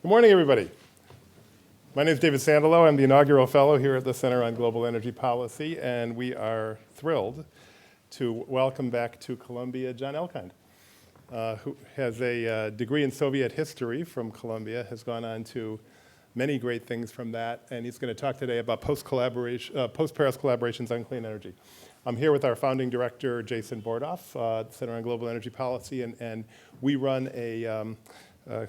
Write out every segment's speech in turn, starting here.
Good morning, everybody. My name is David Sandalow. I'm the inaugural fellow here at the Center on Global Energy Policy, and we are thrilled to welcome back to Columbia John Elkind, who has a degree in Soviet history from Columbia, has gone on to many great things from that, and he's going to talk today about post-Paris collaborations on clean energy. I'm here with our founding director, Jason Bordoff, Center on Global Energy Policy, and we run a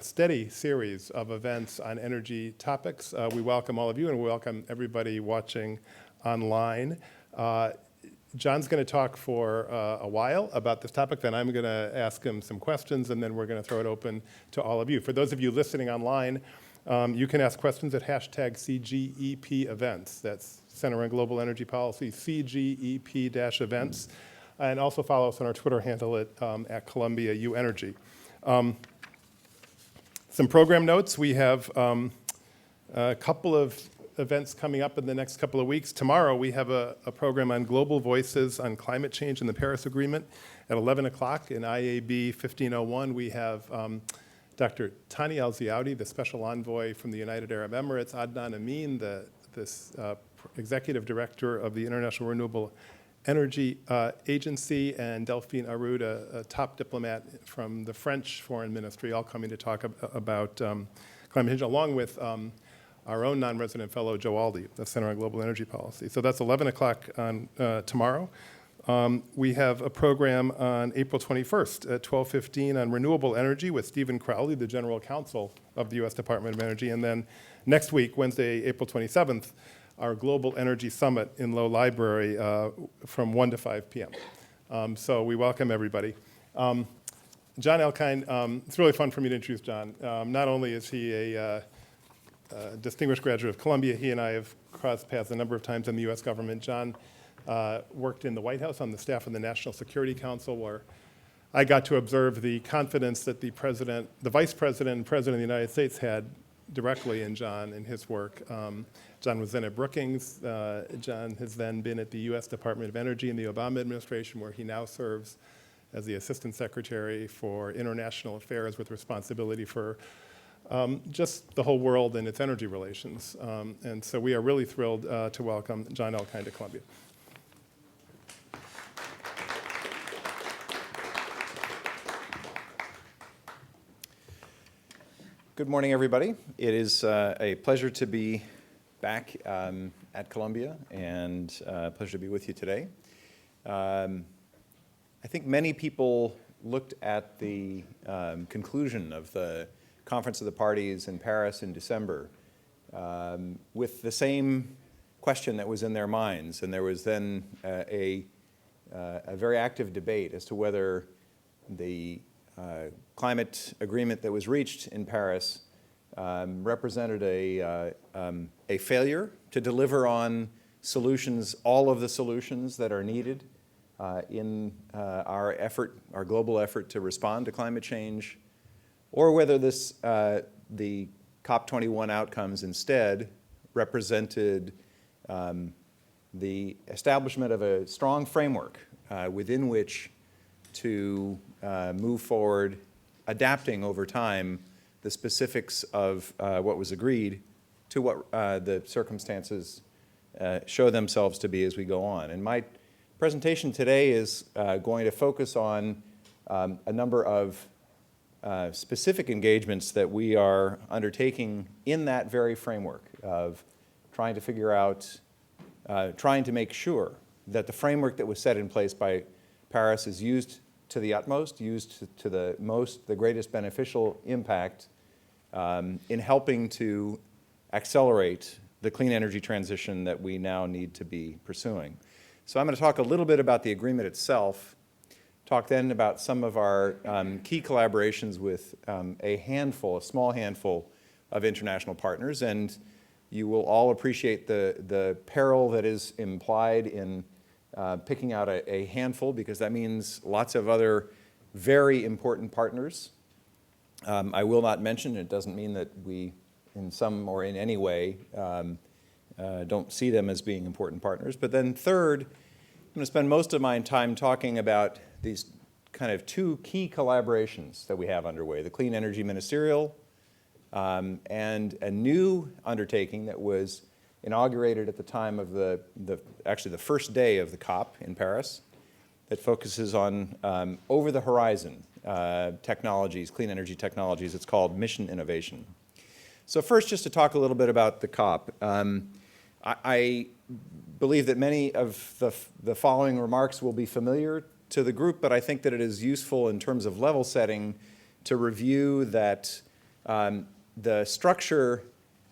steady series of events on energy topics. We welcome all of you, and we welcome everybody watching online. John's going to talk for a while about this topic, then I'm going to ask him some questions, and then we're going to throw it open to all of you. For those of you listening online, you can ask questions at hashtag CGEP events. That's Center on Global Energy Policy, CGEP-events, and also follow us on our Twitter handle at Columbia U Energy. Some program notes. We have a couple of events coming up in the next couple of weeks. Tomorrow we have a program on global voices on climate change and the Paris Agreement at 11 o'clock in IAB 1501. We have Dr. Tani Al-Ziaudi, the Special Envoy from the United Arab Emirates, Adnan Amin, this Executive Director of the International Renewable Energy Agency, and Delphine Arroud, a top diplomat from the French Foreign Ministry, all coming to talk about climate change, along with our own non-resident fellow, Joe Aldi, the Center on Global Energy Policy. So that's 11 o'clock on tomorrow. We have a program on April 21st at 12:15 on renewable energy with Stephen Crowley, the General Counsel of the U.S. Department of Energy. And then next week, Wednesday, April 27th, our Global Energy Summit in Low Library from 1 to 5 p.m. So we welcome everybody. John Elkind, it's really fun for me to introduce John. Not only is he a distinguished graduate of Columbia, he and I have crossed paths a number of times in the U.S. government. John worked in the White House on the staff of the National Security Council, where I got to observe the confidence that the president, the vice president and president of the United States had directly in John and his work. John was then at Brookings. John has then been at the U.S. Department of Energy in the Obama administration, where he now serves as the Assistant Secretary for International Affairs with responsibility for just the whole world and its energy relations. And so we are really thrilled to welcome John Elkind to Columbia. Good morning, everybody. It is a pleasure to be back at Columbia, and a pleasure to be with you today. I think many people looked at the conclusion of the Conference of the Parties in Paris in December with the same question that was in their minds, and there was then a very active debate as to whether the climate agreement that was reached in Paris represented a failure to deliver on solutions, all of the solutions that are needed in our global effort to respond to climate change, or whether the COP21 outcomes instead represented the establishment of a strong framework within which to move forward, adapting over time the specifics of what was agreed to what the circumstances show themselves to be as we go on. And my presentation today is going to focus on a number of specific engagements that we are undertaking in that very framework of trying to figure out, trying to make sure that the framework that was set in place by Paris is used to the utmost, used to the greatest beneficial impact in helping to accelerate the clean energy transition that we now need to be pursuing. So I'm going to talk a little bit about the agreement itself, talk then about some of our key collaborations with a small handful of international partners, and you will all appreciate the peril that is implied in picking out a handful, because that means lots of other very important partners. I will not mention, it doesn't mean that we in some or in any way don't see them as being important partners. But then third, I'm going to spend most of my time talking about these kind of two key collaborations that we have underway, the Clean Energy Ministerial and a new undertaking that was inaugurated at the time of actually the first day of the COP in Paris, that focuses on over-the-horizon technologies, clean energy technologies. It's called Mission Innovation. So first, just to talk a little bit about the COP. I believe that many of the following remarks will be familiar to the group, but I think that it is useful in terms of level setting to review that the structure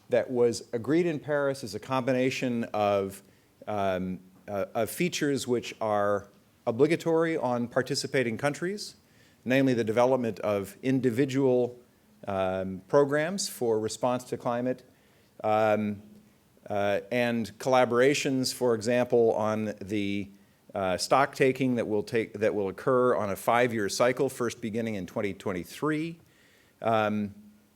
that was agreed in Paris is a combination of features which are obligatory on participating countries, namely the development of individual programs for response to climate, and collaborations, for example, on the stock taking that will occur on a 5-year cycle, first beginning in 2023.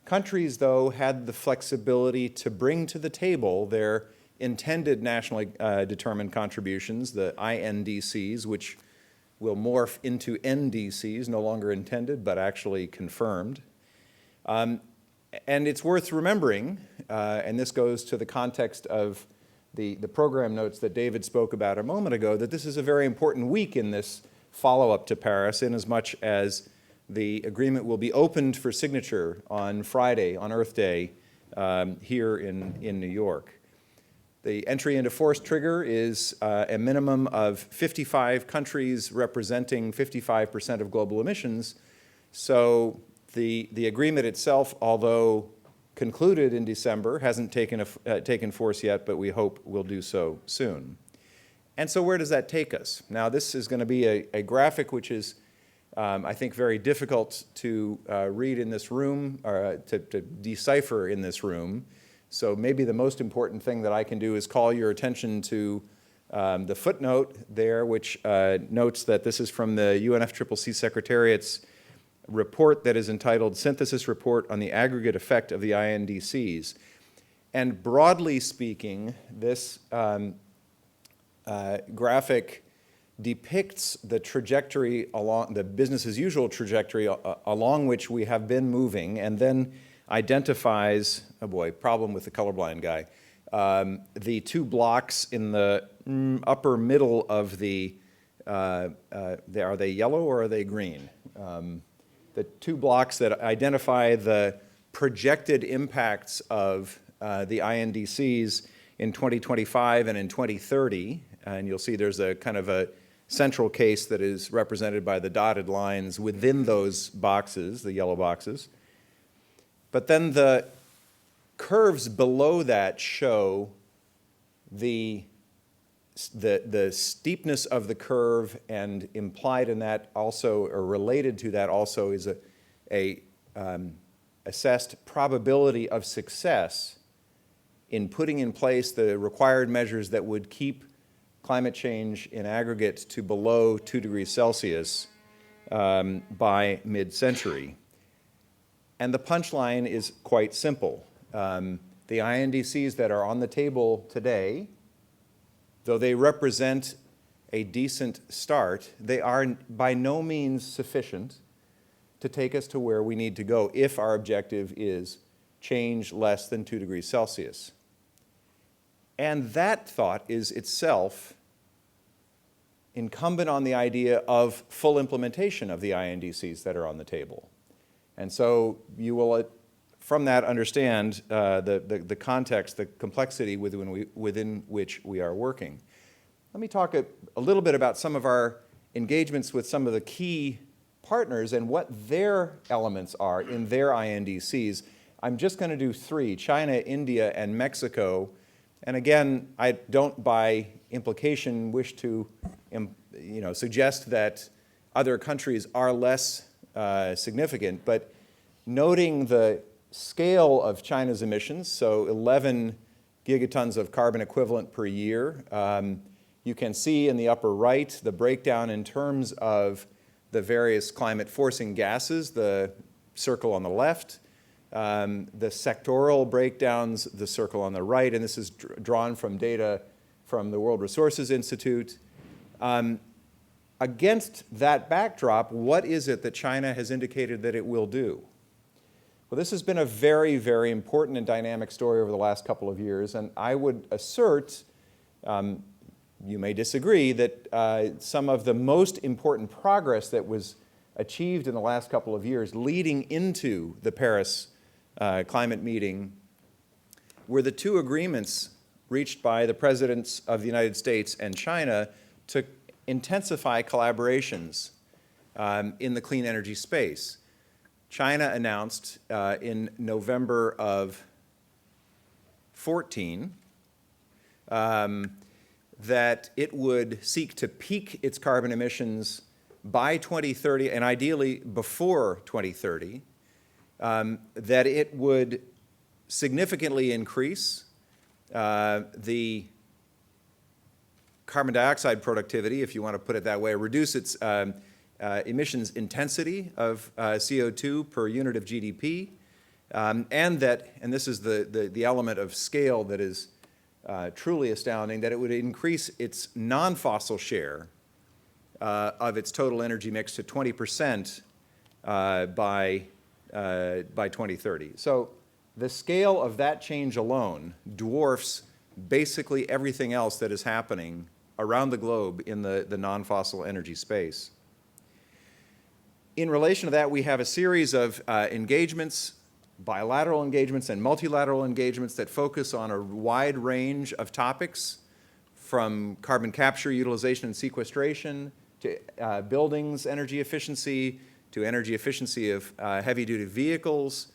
Countries, though, had the flexibility to bring to the table their intended nationally determined contributions, the INDCs, which will morph into NDCs, no longer intended, but actually confirmed. And it's worth remembering, and this goes to the context of the program notes that David spoke about a moment ago, that this is a very important week in this follow-up to Paris, in as much as the agreement will be opened for signature on Friday, on Earth Day, here in New York. The entry into force trigger is a minimum of 55 countries representing 55% of global emissions. So the agreement itself, although concluded in December, hasn't taken force yet, but we hope will do so soon. And so where does that take us? Now, this is going to be a graphic which is, I think, very difficult to read in this room, or to decipher in this room. So maybe the most important thing that I can do is call your attention to the footnote there, which notes that this is from the UNFCCC Secretariat's report that is entitled Synthesis Report on the Aggregate Effect of the INDCs. And broadly speaking, this graphic depicts the trajectory along the business as usual trajectory along which we have been moving, and then identifies, oh boy, problem with the colorblind guy, the two blocks in the upper middle of the, are they yellow or are they green? The two blocks that identify the projected impacts of the INDCs in 2025 and in 2030, and you'll see there's a kind of a central case that is represented by the dotted lines within those boxes, the yellow boxes. But then the curves below that show the steepness of the curve, and implied in that also, or related to that also, is a assessed probability of success in putting in place the required measures that would keep climate change in aggregate to below 2 degrees Celsius by mid-century. And the punchline is quite simple. The INDCs that are on the table today, though they represent a decent start, they are by no means sufficient to take us to where we need to go if our objective is change less than 2 degrees Celsius. And that thought is itself incumbent on the idea of full implementation of the INDCs that are on the table. And so you will, from that, understand the context, the complexity within which we are working. Let me talk a little bit about some of our engagements with some of the key partners and what their elements are in their INDCs. I'm just going to do 3, China, India, and Mexico. And again, I don't by implication wish to suggest that other countries are less significant, but noting the scale of China's emissions, so 11 gigatons of carbon equivalent per year, you can see in the upper right the breakdown in terms of the various climate forcing gases, the circle on the left, the sectoral breakdowns, the circle on the right, and this is drawn from data from the World Resources Institute. Against that backdrop, what is it that China has indicated that it will do? Well, this has been a very, very important and dynamic story over the last couple of years, and I would assert, you may disagree, that some of the most important progress that was achieved in the last couple of years leading into the Paris climate meeting were the two agreements reached by the presidents of the United States and China to intensify collaborations in the clean energy space. China announced in November of 14 that it would seek to peak its carbon emissions by 2030, and ideally before 2030, that it would significantly increase the carbon dioxide productivity, if you want to put it that way, reduce its emissions intensity of CO2 per unit of GDP, and that, and this is the element of scale that is truly astounding, that it would increase its non-fossil share of its total energy mix to 20% by 2030. So the scale of that change alone dwarfs basically everything else that is happening around the globe in the non-fossil energy space. In relation to that, we have a series of engagements, bilateral engagements and multilateral engagements that focus on a wide range of topics, from carbon capture, utilization, and sequestration, to buildings energy efficiency, to energy efficiency of heavy-duty vehicles,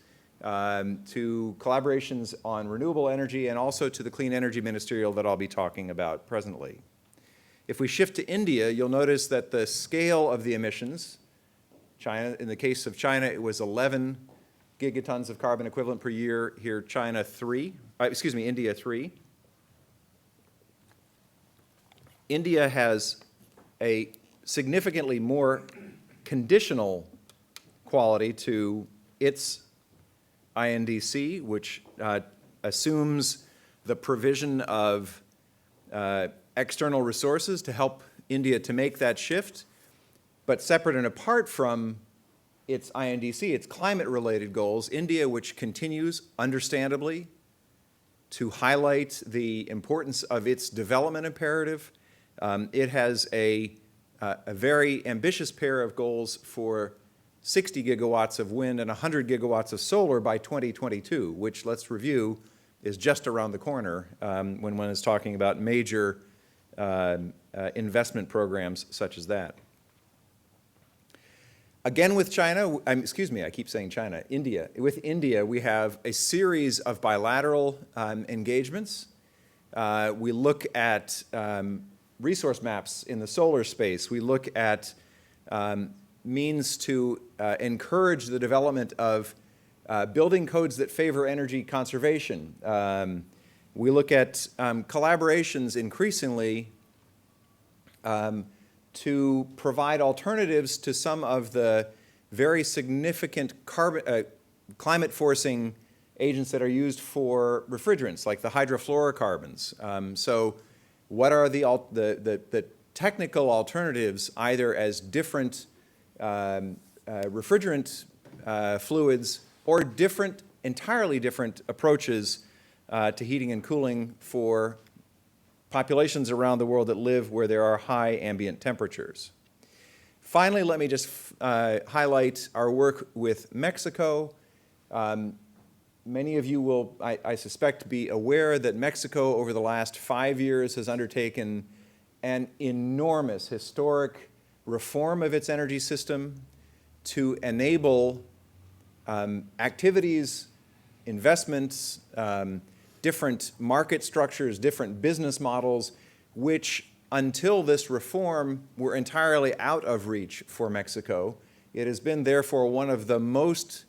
to collaborations on renewable energy, and also to the Clean Energy Ministerial that I'll be talking about presently. If we shift to India, you'll notice that the scale of the emissions, China, in the case of China, it was 11 gigatons of carbon equivalent per year. Here, India 3. India has a significantly more conditional quality to its INDC, which assumes the provision of external resources to help India to make that shift. But separate and apart from its INDC, its climate-related goals, India, which continues, understandably, to highlight the importance of its development imperative, it has a very ambitious pair of goals for 60 gigawatts of wind and 100 gigawatts of solar by 2022, which, let's review, is just around the corner when one is talking about major investment programs such as that. Again with China, I keep saying China, India. With India, we have a series of bilateral engagements. We look at resource maps in the solar space. We look at means to encourage the development of building codes that favor energy conservation. We look at collaborations increasingly to provide alternatives to some of the very significant climate-forcing agents that are used for refrigerants, like the hydrofluorocarbons. So what are the technical alternatives, either as different refrigerant fluids or entirely different approaches to heating and cooling for populations around the world that live where there are high ambient temperatures. Finally, let me just highlight our work with Mexico. Many of you will, I suspect, be aware that Mexico over the last 5 years has undertaken an enormous historic reform of its energy system to enable activities, investments, different market structures, different business models, which until this reform were entirely out of reach for Mexico. It has been therefore one of the most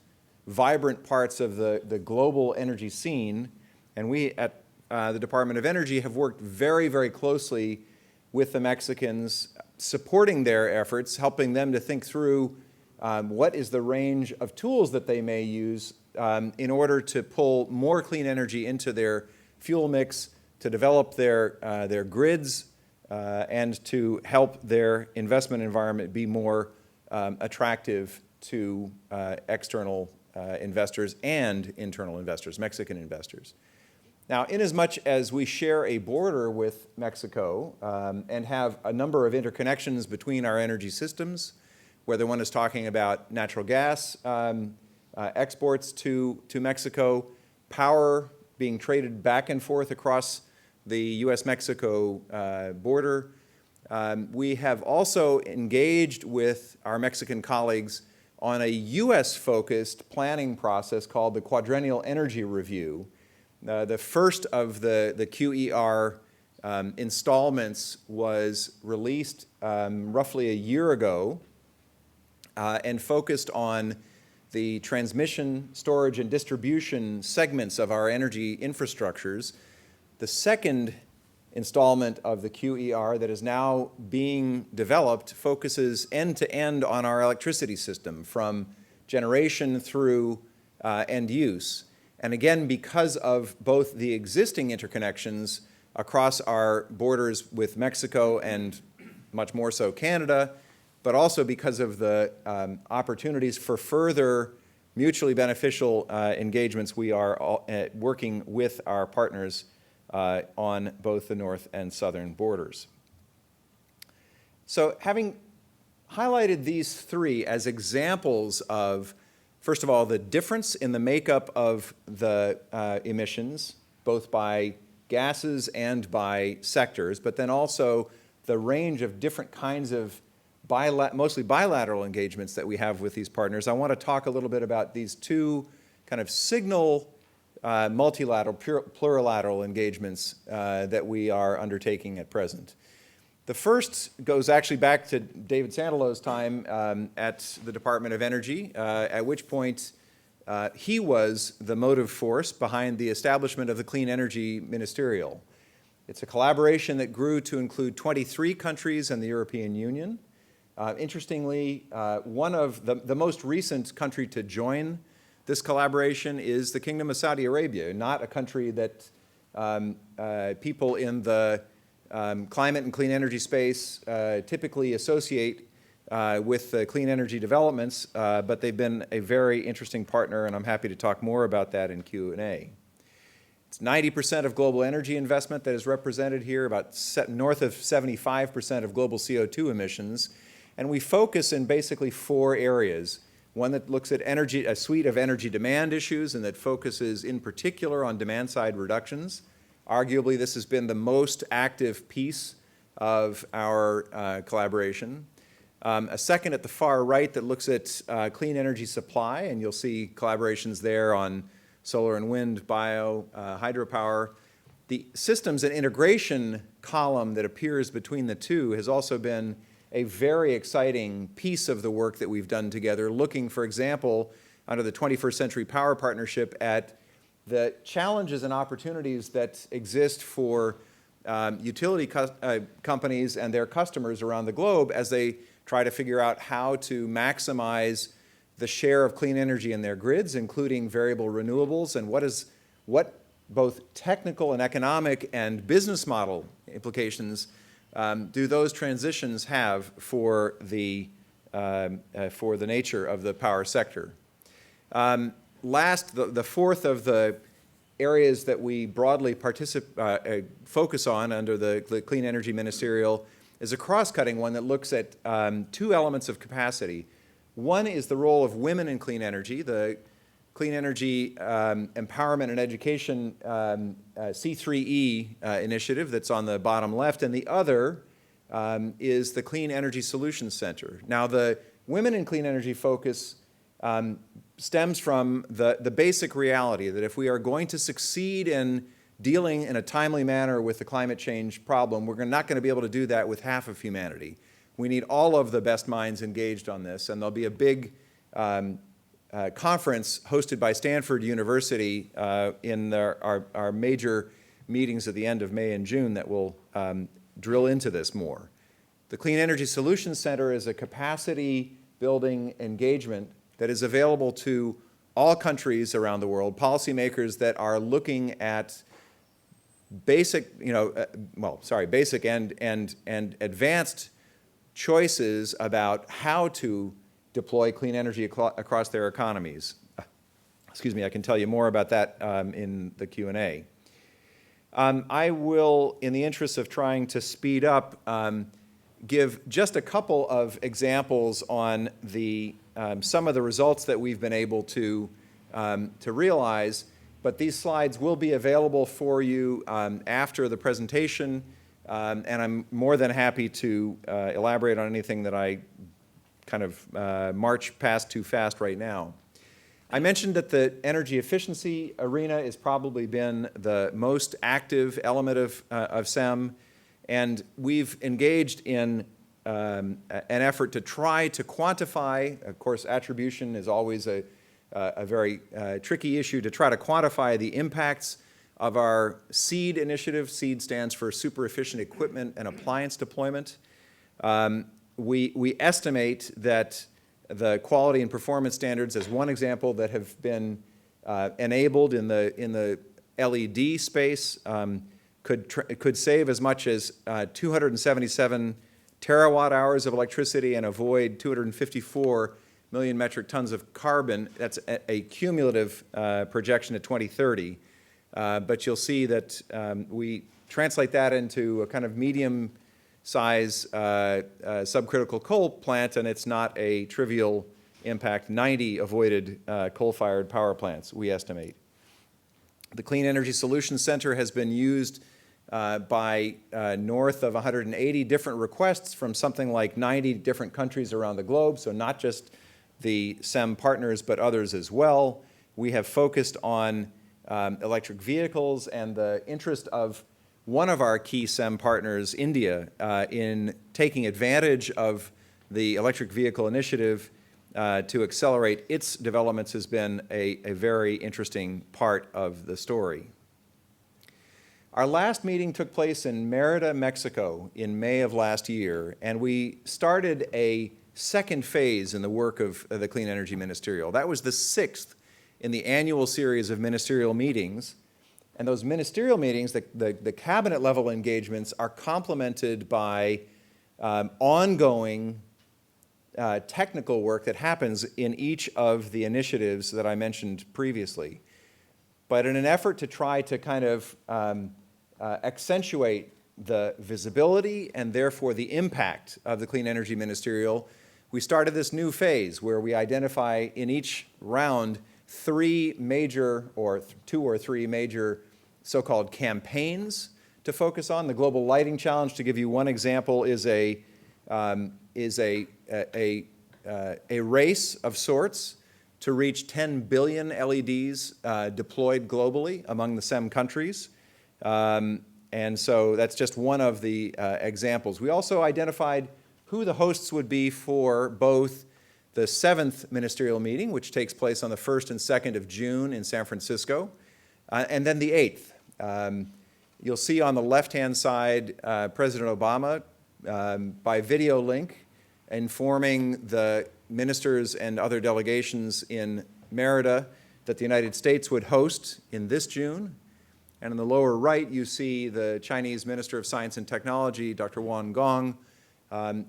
vibrant parts of the global energy scene, and we at the Department of Energy have worked very, very closely with the Mexicans, supporting their efforts, helping them to think through what is the range of tools that they may use in order to pull more clean energy into their fuel mix, to develop their grids, and to help their investment environment be more attractive to external investors and internal investors, Mexican investors. Now, inasmuch as we share a border with Mexico and have a number of interconnections between our energy systems, whether one is talking about natural gas exports to Mexico, power being traded back and forth across the U.S.-Mexico border, we have also engaged with our Mexican colleagues on a U.S.-focused planning process called the Quadrennial Energy Review. The first of the QER installments was released roughly a year ago and focused on the transmission, storage, and distribution segments of our energy infrastructures. The second installment of the QER that is now being developed focuses end-to-end on our electricity system, from generation through end use. And again, because of both the existing interconnections across our borders with Mexico and much more so Canada, but also because of the opportunities for further mutually beneficial engagements, we are working with our partners on both the north and southern borders. So having highlighted these three as examples of, first of all, the difference in the makeup of the emissions, both by gases and by sectors, but then also the range of different kinds of mostly bilateral engagements that we have with these partners, I want to talk a little bit about these two kind of signal multilateral, plurilateral engagements that we are undertaking at present. The first goes actually back to David Sandalow's time at the Department of Energy, at which point he was the motive force behind the establishment of the Clean Energy Ministerial. It's a collaboration that grew to include 23 countries and the European Union. Interestingly, one of the most recent country to join this collaboration is the Kingdom of Saudi Arabia, not a country that people in the climate and clean energy space typically associate with the clean energy developments, but they've been a very interesting partner, and I'm happy to talk more about that in Q&A. It's 90% of global energy investment that is represented here, about north of 75% of global CO2 emissions, and we focus in basically four areas. One that looks at energy, a suite of energy demand issues, and that focuses in particular on demand-side reductions. Arguably, this has been the most active piece of our collaboration. A second at the far right that looks at clean energy supply, and you'll see collaborations there on solar and wind, bio, hydropower. The systems and integration column that appears between the two has also been a very exciting piece of the work that we've done together, looking, for example, under the 21st Century Power Partnership at the challenges and opportunities that exist for utility companies and their customers around the globe as they try to figure out how to maximize the share of clean energy in their grids, including variable renewables, and what both technical and economic and business model implications do those transitions have for the nature of the power sector. Last, the fourth of the areas that we broadly focus on under the Clean Energy Ministerial is a cross-cutting one that looks at two elements of capacity. One is the role of women in clean energy, the Clean Energy Empowerment and Education C3E initiative that's on the bottom left, and the other is the Clean Energy Solutions Center. Now, the Women in Clean Energy focus stems from the basic reality that if we are going to succeed in dealing in a timely manner with the climate change problem, we're not going to be able to do that with half of humanity. We need all of the best minds engaged on this, and there'll be a big conference hosted by Stanford University in our major meetings at the end of May and June that will drill into this more. The Clean Energy Solutions Center is a capacity building engagement that is available to all countries around the world, policymakers that are looking at basic, basic and advanced choices about how to deploy clean energy across their economies. excuse me, I can tell you more about that in the Q&A. I will, in the interest of trying to speed up, give just a couple of examples on some of the results that we've been able to realize, but these slides will be available for you after the presentation, and I'm more than happy to elaborate on anything that I kind of march past too fast right now. I mentioned that the energy efficiency arena has probably been the most active element of SEM, and we've engaged in an effort to try to quantify. Of course, attribution is always a very tricky issue, to try to quantify the impacts of our SEED initiative. SEED stands for Super Efficient Equipment and Appliance Deployment. We estimate that the quality and performance standards, as one example, that have been enabled in the LED space could save as much as 277 terawatt hours of electricity and avoid 254 million metric tons of carbon. That's a cumulative projection at 2030. But you'll see that we translate that into a kind of medium size subcritical coal plant, and it's not a trivial impact. 90 avoided coal-fired power plants, we estimate. The Clean Energy Solutions Center has been used by north of 180 different requests from something like 90 different countries around the globe, so not just the SEM partners, but others as well. We have focused on electric vehicles and the interest of one of our key SEM partners, India, in taking advantage of the electric vehicle initiative to accelerate its developments has been a very interesting part of the story. Our last meeting took place in Merida, Mexico in May of last year, and we started a second phase in the work of the Clean Energy Ministerial. That was the 6th in the annual series of ministerial meetings. And those ministerial meetings, the cabinet level engagements, are complemented by ongoing technical work that happens in each of the initiatives that I mentioned previously. But in an effort to try to kind of accentuate the visibility and therefore the impact of the Clean Energy Ministerial, we started this new phase where we identify in each round two or three major so-called campaigns to focus on. The Global Lighting Challenge, to give you one example, is a race of sorts to reach 10 billion LEDs deployed globally among the SEM countries. And so that's just one of the examples. We also identified who the hosts would be for both the 7th ministerial meeting, which takes place on the 1st and 2nd of June in San Francisco, and then the 8th. You'll see on the left-hand side President Obama by video link informing the ministers and other delegations in Merida that the United States would host in this June. And in the lower right, you see the Chinese Minister of Science and Technology, Dr. Wang Gong,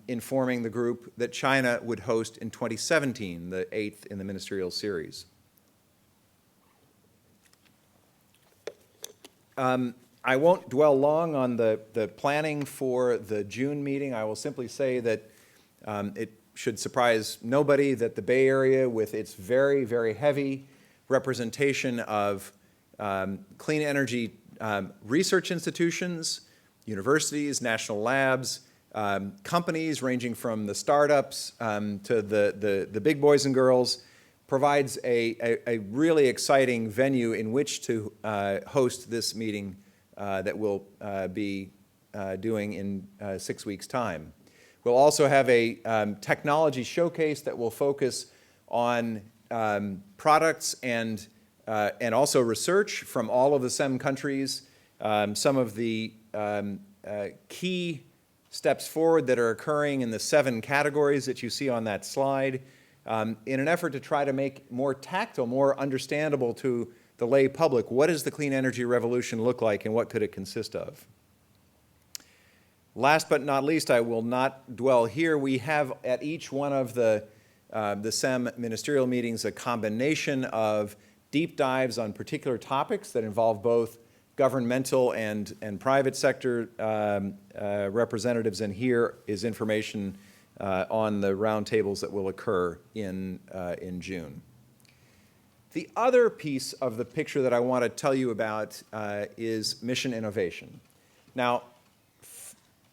informing the group that China would host in 2017, the 8th in the ministerial series. I won't dwell long on the planning for the June meeting. I will simply say that it should surprise nobody that the Bay Area, with its very, very heavy representation of clean energy research institutions, universities, national labs, companies ranging from the startups to the big boys and girls, provides a really exciting venue in which to host this meeting that we'll be doing in 6 weeks' time. We'll also have a technology showcase that will focus on products and also research from all of the SEM countries. Some of the key steps forward that are occurring in the 7 categories that you see on that slide, in an effort to try to make more tactile, more understandable to the lay public, what does the clean energy revolution look like and what could it consist of? Last but not least, I will not dwell here. We have at each one of the SEM ministerial meetings a combination of deep dives on particular topics that involve both governmental and private sector representatives, and here is information on the roundtables that will occur in June. The other piece of the picture that I want to tell you about is mission innovation. Now,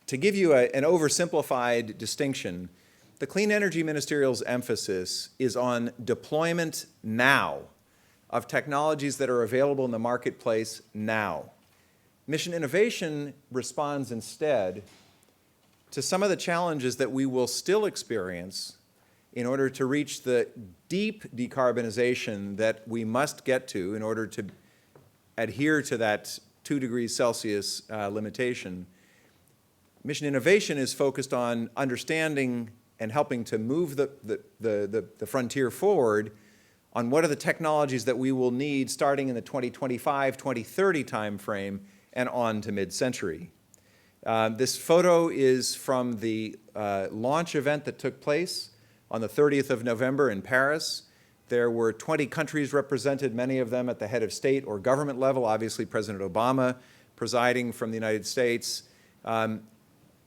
to give you an oversimplified distinction, the Clean Energy Ministerial's emphasis is on deployment now of technologies that are available in the marketplace now. Mission innovation responds instead to some of the challenges that we will still experience in order to reach the deep decarbonization that we must get to in order to adhere to that 2 degrees Celsius limitation. Mission innovation is focused on understanding and helping to move the frontier forward on what are the technologies that we will need starting in the 2025, 2030 timeframe and on to mid-century. This photo is from the launch event that took place on the 30th of November in Paris. There were 20 countries represented, many of them at the head of state or government level, obviously President Obama presiding from the United States.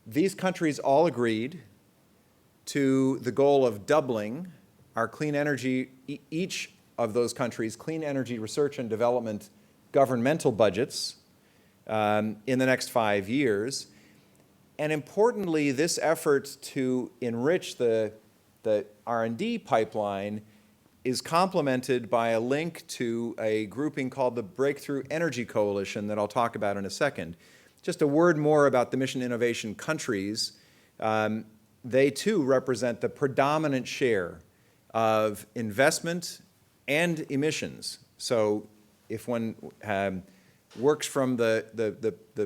These countries all agreed to the goal of doubling our clean energy, each of those countries' clean energy research and development governmental budgets in the next 5 years. And importantly, this effort to enrich the R&D pipeline is complemented by a link to a grouping called the Breakthrough Energy Coalition that I'll talk about in a second. Just a word more about the mission innovation countries. They too represent the predominant share of investment and emissions. So if one works from the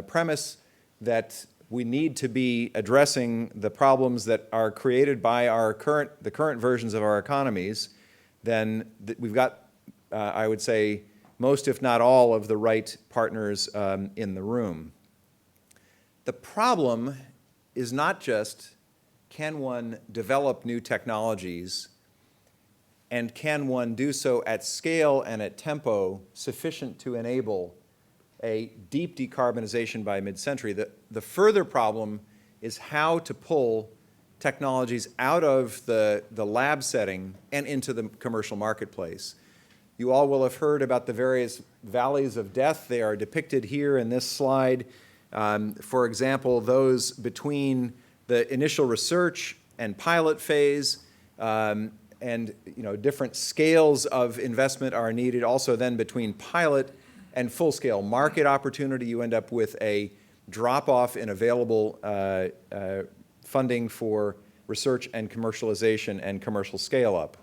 premise that we need to be addressing the problems that are created by the current versions of our economies, then we've got, I would say, most if not all of the right partners in the room. The problem is not just, can one develop new technologies, and can one do so at scale and at tempo sufficient to enable a deep decarbonization by mid-century. The further problem is how to pull technologies out of the lab setting and into the commercial marketplace. You all will have heard about the various valleys of death. They are depicted here in this slide. For example, those between the initial research and pilot phase, and different scales of investment are needed. Also then between pilot and full-scale market opportunity, you end up with a drop-off in available funding for research and commercialization and commercial scale-up.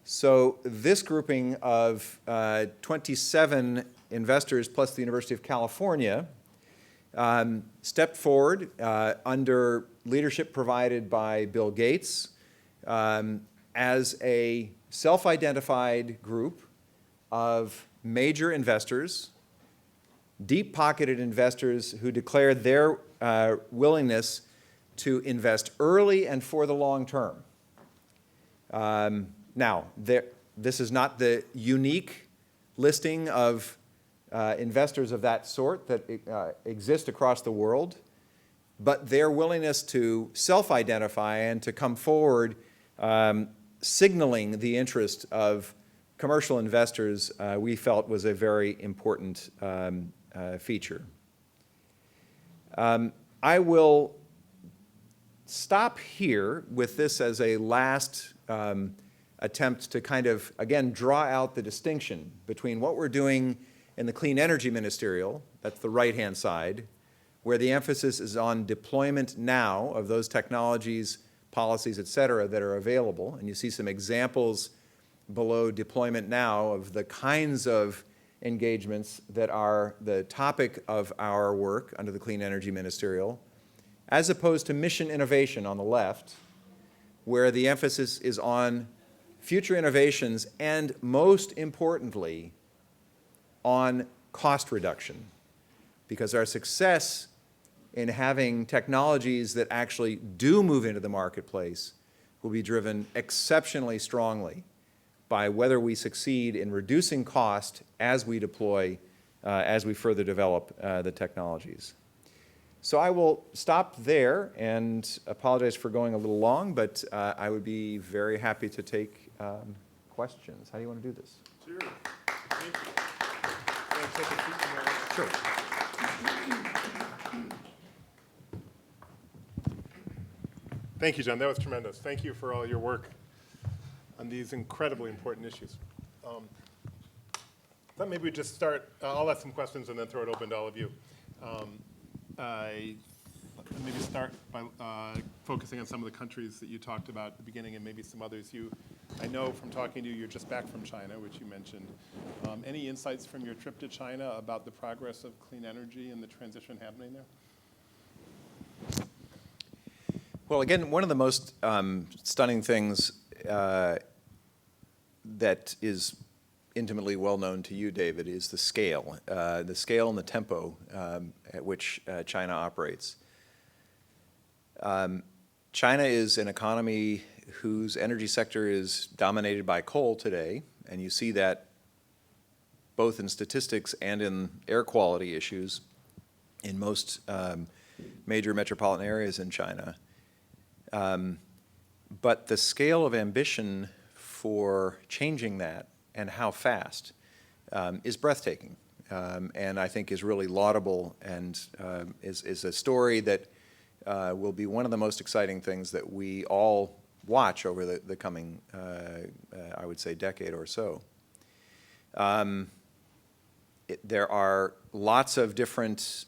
So this grouping of 27 investors plus the University of California stepped forward under leadership provided by Bill Gates as a self-identified group of major investors, deep-pocketed investors who declared their willingness to invest early and for the long term. Now, this is not the unique listing of investors of that sort that exist across the world, but their willingness to self-identify and to come forward signaling the interest of commercial investors, we felt was a very important feature. I will stop here with this as a last attempt to kind of, again, draw out the distinction between what we're doing in the Clean Energy Ministerial, that's the right-hand side, where the emphasis is on deployment now of those technologies, policies, et cetera, that are available. And you see some examples below deployment now of the kinds of engagements that are the topic of our work under the Clean Energy Ministerial, as opposed to mission innovation on the left, where the emphasis is on future innovations and, most importantly, on cost reduction. Because our success in having technologies that actually do move into the marketplace will be driven exceptionally strongly by whether we succeed in reducing cost as we deploy, as we further develop the technologies. So I will stop there and apologize for going a little long, but I would be very happy to take questions. How do you want to do this? Sure. Thank you. Can I take a seat tomorrow? Sure. Thank you, John. That was tremendous. Thank you for all your work on these incredibly important issues. Thought maybe we'd just start. I'll ask some questions and then throw it open to all of you. Maybe start by focusing on some of the countries that you talked about at the beginning and maybe some others. I know from talking to you, you're just back from China, which you mentioned. Any insights from your trip to China about the progress of clean energy and the transition happening there? Well, again, one of the most stunning things that is intimately well known to you, David, is the scale and the tempo at which China operates. China is an economy whose energy sector is dominated by coal today, and you see that both in statistics and in air quality issues in most major metropolitan areas in China. But the scale of ambition for changing that and how fast is breathtaking, and I think is really laudable and is a story that will be one of the most exciting things that we all watch over the coming, I would say, decade or so. There are lots of different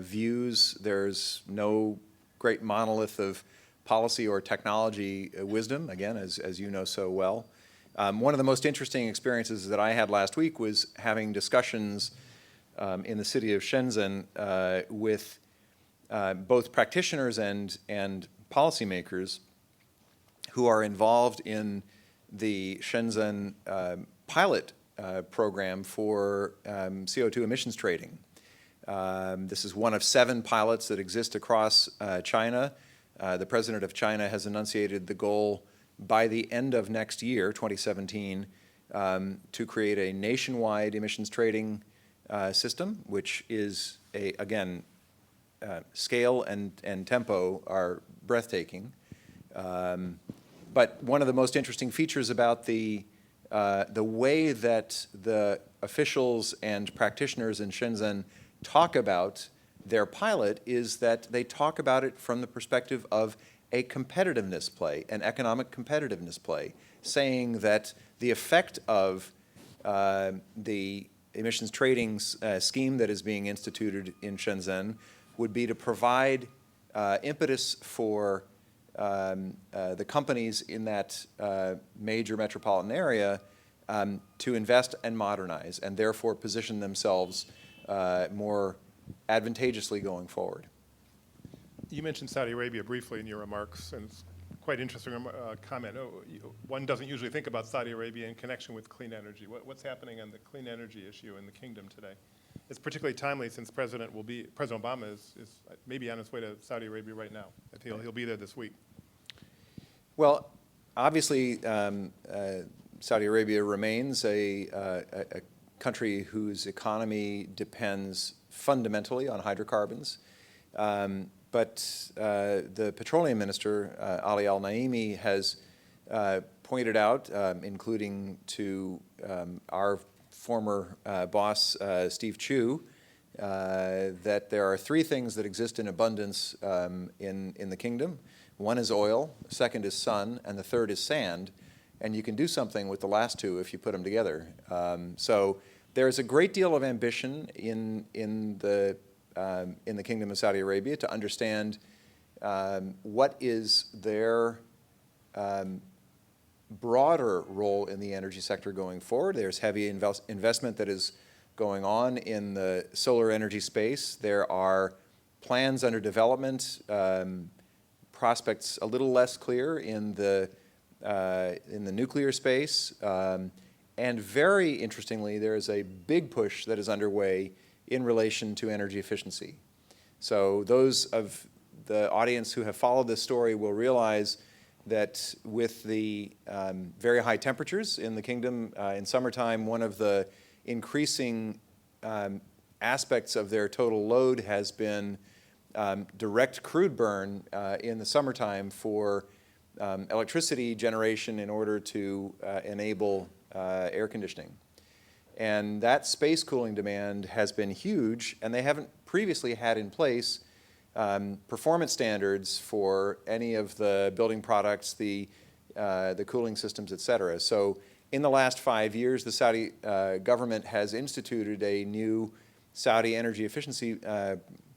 views. There's no great monolith of policy or technology wisdom, again, as you know so well. One of the most interesting experiences that I had last week was having discussions in the city of Shenzhen with both practitioners and policymakers who are involved in the Shenzhen pilot program for CO2 emissions trading. This is one of 7 pilots that exist across China. The president of China has enunciated the goal by the end of next year, 2017, to create a nationwide emissions trading system, which is, again, scale and tempo are breathtaking. But one of the most interesting features about the way that the officials and practitioners in Shenzhen talk about their pilot is that they talk about it from the perspective of a competitiveness play, an economic competitiveness play, saying that the effect of the emissions trading scheme that is being instituted in Shenzhen would be to provide impetus for the companies in that major metropolitan area to invest and modernize, and therefore position themselves more advantageously going forward. You mentioned Saudi Arabia briefly in your remarks, and it's quite interesting comment. One doesn't usually think about Saudi Arabia in connection with clean energy. What's happening on the clean energy issue in the kingdom today? It's particularly timely since President Obama is maybe on his way to Saudi Arabia right now. I think he'll be there this week. Well, obviously, Saudi Arabia remains a country whose economy depends fundamentally on hydrocarbons. But the petroleum minister, Ali Al-Naimi, has pointed out, including to our former boss, Steve Chu, that there are 3 things that exist in abundance in the kingdom. One is oil, the second is sun, and the third is sand. And you can do something with the last 2 if you put them together. So there's a great deal of ambition in the Kingdom of Saudi Arabia to understand what is their broader role in the energy sector going forward. There's heavy investment that is going on in the solar energy space. There are plans under development, prospects a little less clear in the nuclear space. And very interestingly, there is a big push that is underway in relation to energy efficiency. So those of the audience who have followed this story will realize that with the very high temperatures in the kingdom in summertime, one of the increasing aspects of their total load has been direct crude burn in the summertime for electricity generation in order to enable air conditioning. And that space cooling demand has been huge, and they haven't previously had in place performance standards for any of the building products, the cooling systems, et cetera. So in the last 5 years, the Saudi government has instituted a new Saudi energy efficiency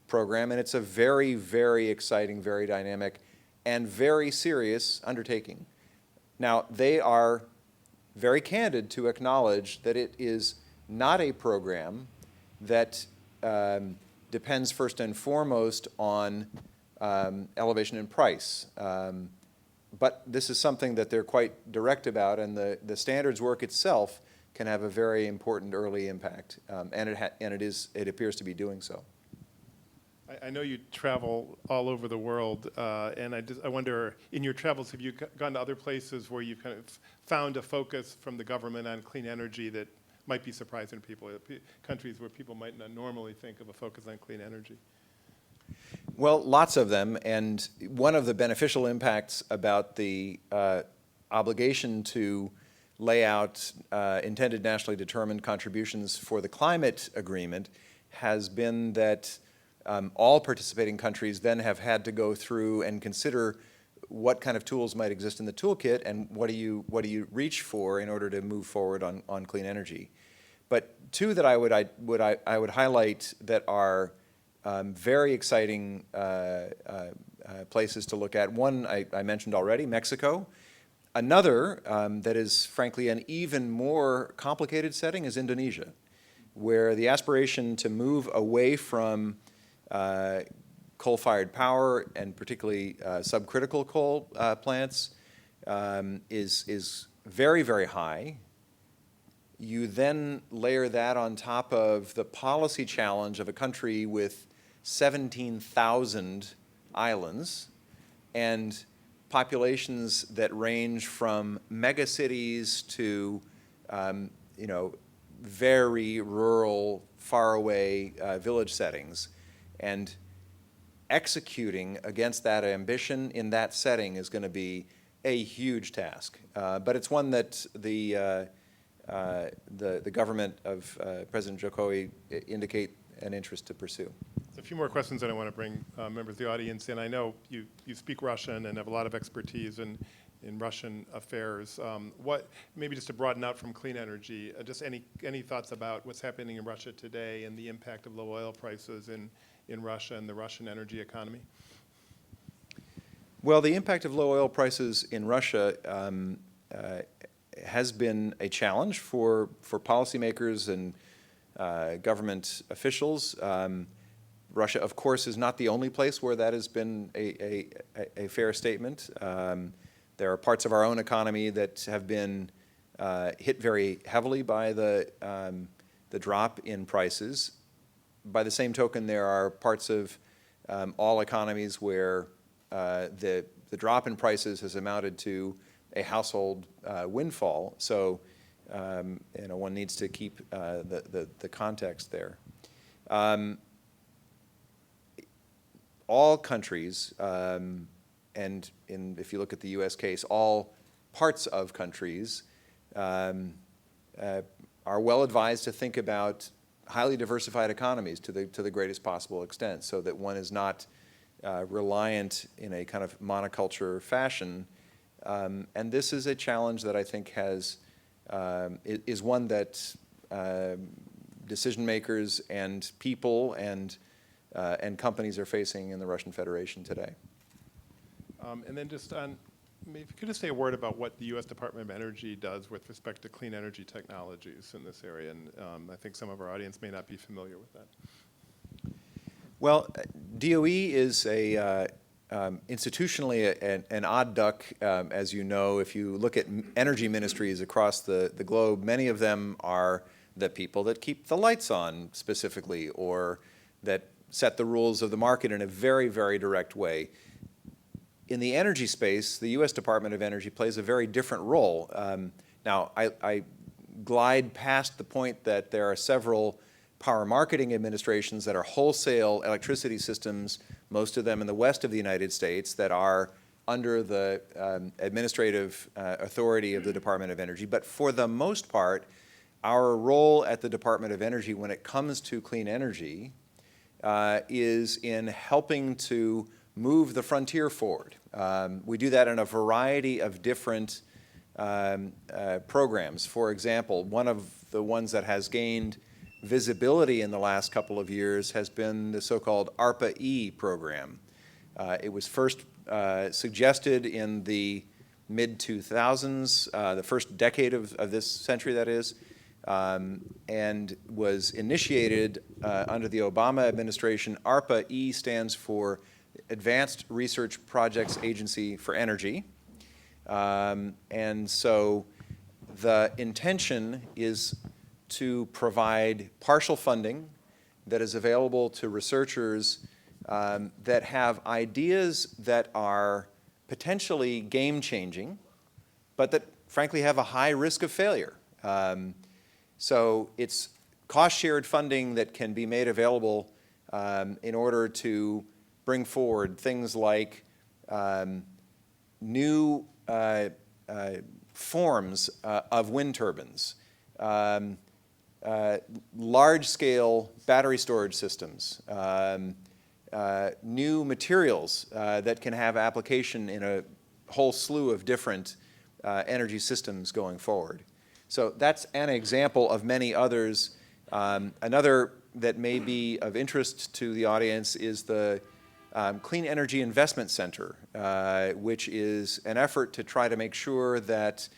program, and it's a very, very exciting, very dynamic, and very serious undertaking. Now, they are very candid to acknowledge that it is not a program that depends first and foremost on elevation in price. But this is something that they're quite direct about, and the standards work itself can have a very important early impact, and it appears to be doing so. I know you travel all over the world, and I wonder, in your travels, have you gone to other places where you've kind of found a focus from the government on clean energy that might be surprising to people, countries where people might not normally think of a focus on clean energy? Well, lots of them, and one of the beneficial impacts about the obligation to lay out intended nationally determined contributions for the climate agreement has been that all participating countries then have had to go through and consider what kind of tools might exist in the toolkit and what do you reach for in order to move forward on clean energy. But two that I would highlight that are very exciting places to look at. One I mentioned already, Mexico. Another that is frankly an even more complicated setting is Indonesia, where the aspiration to move away from coal-fired power, and particularly subcritical coal plants, is very, very high. You then layer that on top of the policy challenge of a country with 17,000 islands and populations that range from megacities to very rural, faraway village settings. And executing against that ambition in that setting is going to be a huge task. But it's one that the government of President Jokowi indicate an interest to pursue. A few more questions that I want to bring members of the audience in. I know you speak Russian and have a lot of expertise in Russian affairs. Maybe just to broaden out from clean energy, just any thoughts about what's happening in Russia today and the impact of low oil prices in Russia and the Russian energy economy? Well, the impact of low oil prices in Russia has been a challenge for policymakers and government officials. Russia, of course, is not the only place where that has been a fair statement. There are parts of our own economy that have been hit very heavily by the drop in prices. By the same token, there are parts of all economies where the drop in prices has amounted to a household windfall. So one needs to keep the context there. All countries, and if you look at the U.S. case, all parts of countries are well advised to think about highly diversified economies to the greatest possible extent, so that one is not reliant in a kind of monoculture fashion. And this is a challenge that I think is one that decision makers and people and companies are facing in the Russian Federation today. And then just on, maybe if you could just say a word about what the U.S. Department of Energy does with respect to clean energy technologies in this area, and I think some of our audience may not be familiar with that. Well, DOE is institutionally an odd duck, as you know. If you look at energy ministries across the globe, many of them are the people that keep the lights on specifically, or that set the rules of the market in a very, very direct way. In the energy space, the U.S. Department of Energy plays a very different role. Now, I glide past the point that there are several power marketing administrations that are wholesale electricity systems, most of them in the west of the United States, that are under the administrative authority of the Department of Energy. But for the most part, our role at the Department of Energy when it comes to clean energy is in helping to move the frontier forward. We do that in a variety of different programs. For example, one of the ones that has gained visibility in the last couple of years has been the so-called ARPA-E program. It was first suggested in the mid-2000s, the first decade of this century, that is, and was initiated under the Obama administration. ARPA-E stands for Advanced Research Projects Agency for Energy. And so the intention is to provide partial funding that is available to researchers that have ideas that are potentially game-changing, but that frankly have a high risk of failure. So it's cost-shared funding that can be made available in order to bring forward things like new forms of wind turbines, large-scale battery storage systems, new materials that can have application in a whole slew of different energy systems going forward. So that's an example of many others. Another that may be of interest to the audience is the Clean Energy Investment Center, which is an effort to try to make sure that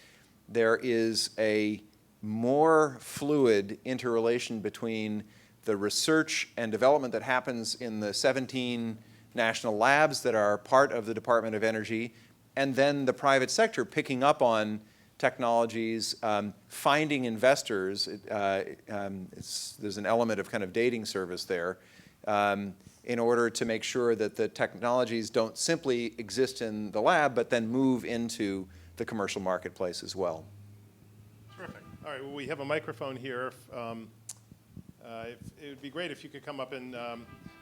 there is a more fluid interrelation between the research and development that happens in the 17 national labs that are part of the Department of Energy, and then the private sector picking up on technologies, finding investors. There's an element of kind of dating service there, in order to make sure that the technologies don't simply exist in the lab, but then move into the commercial marketplace as well. Terrific. All right, well, we have a microphone here. It would be great if you could come up and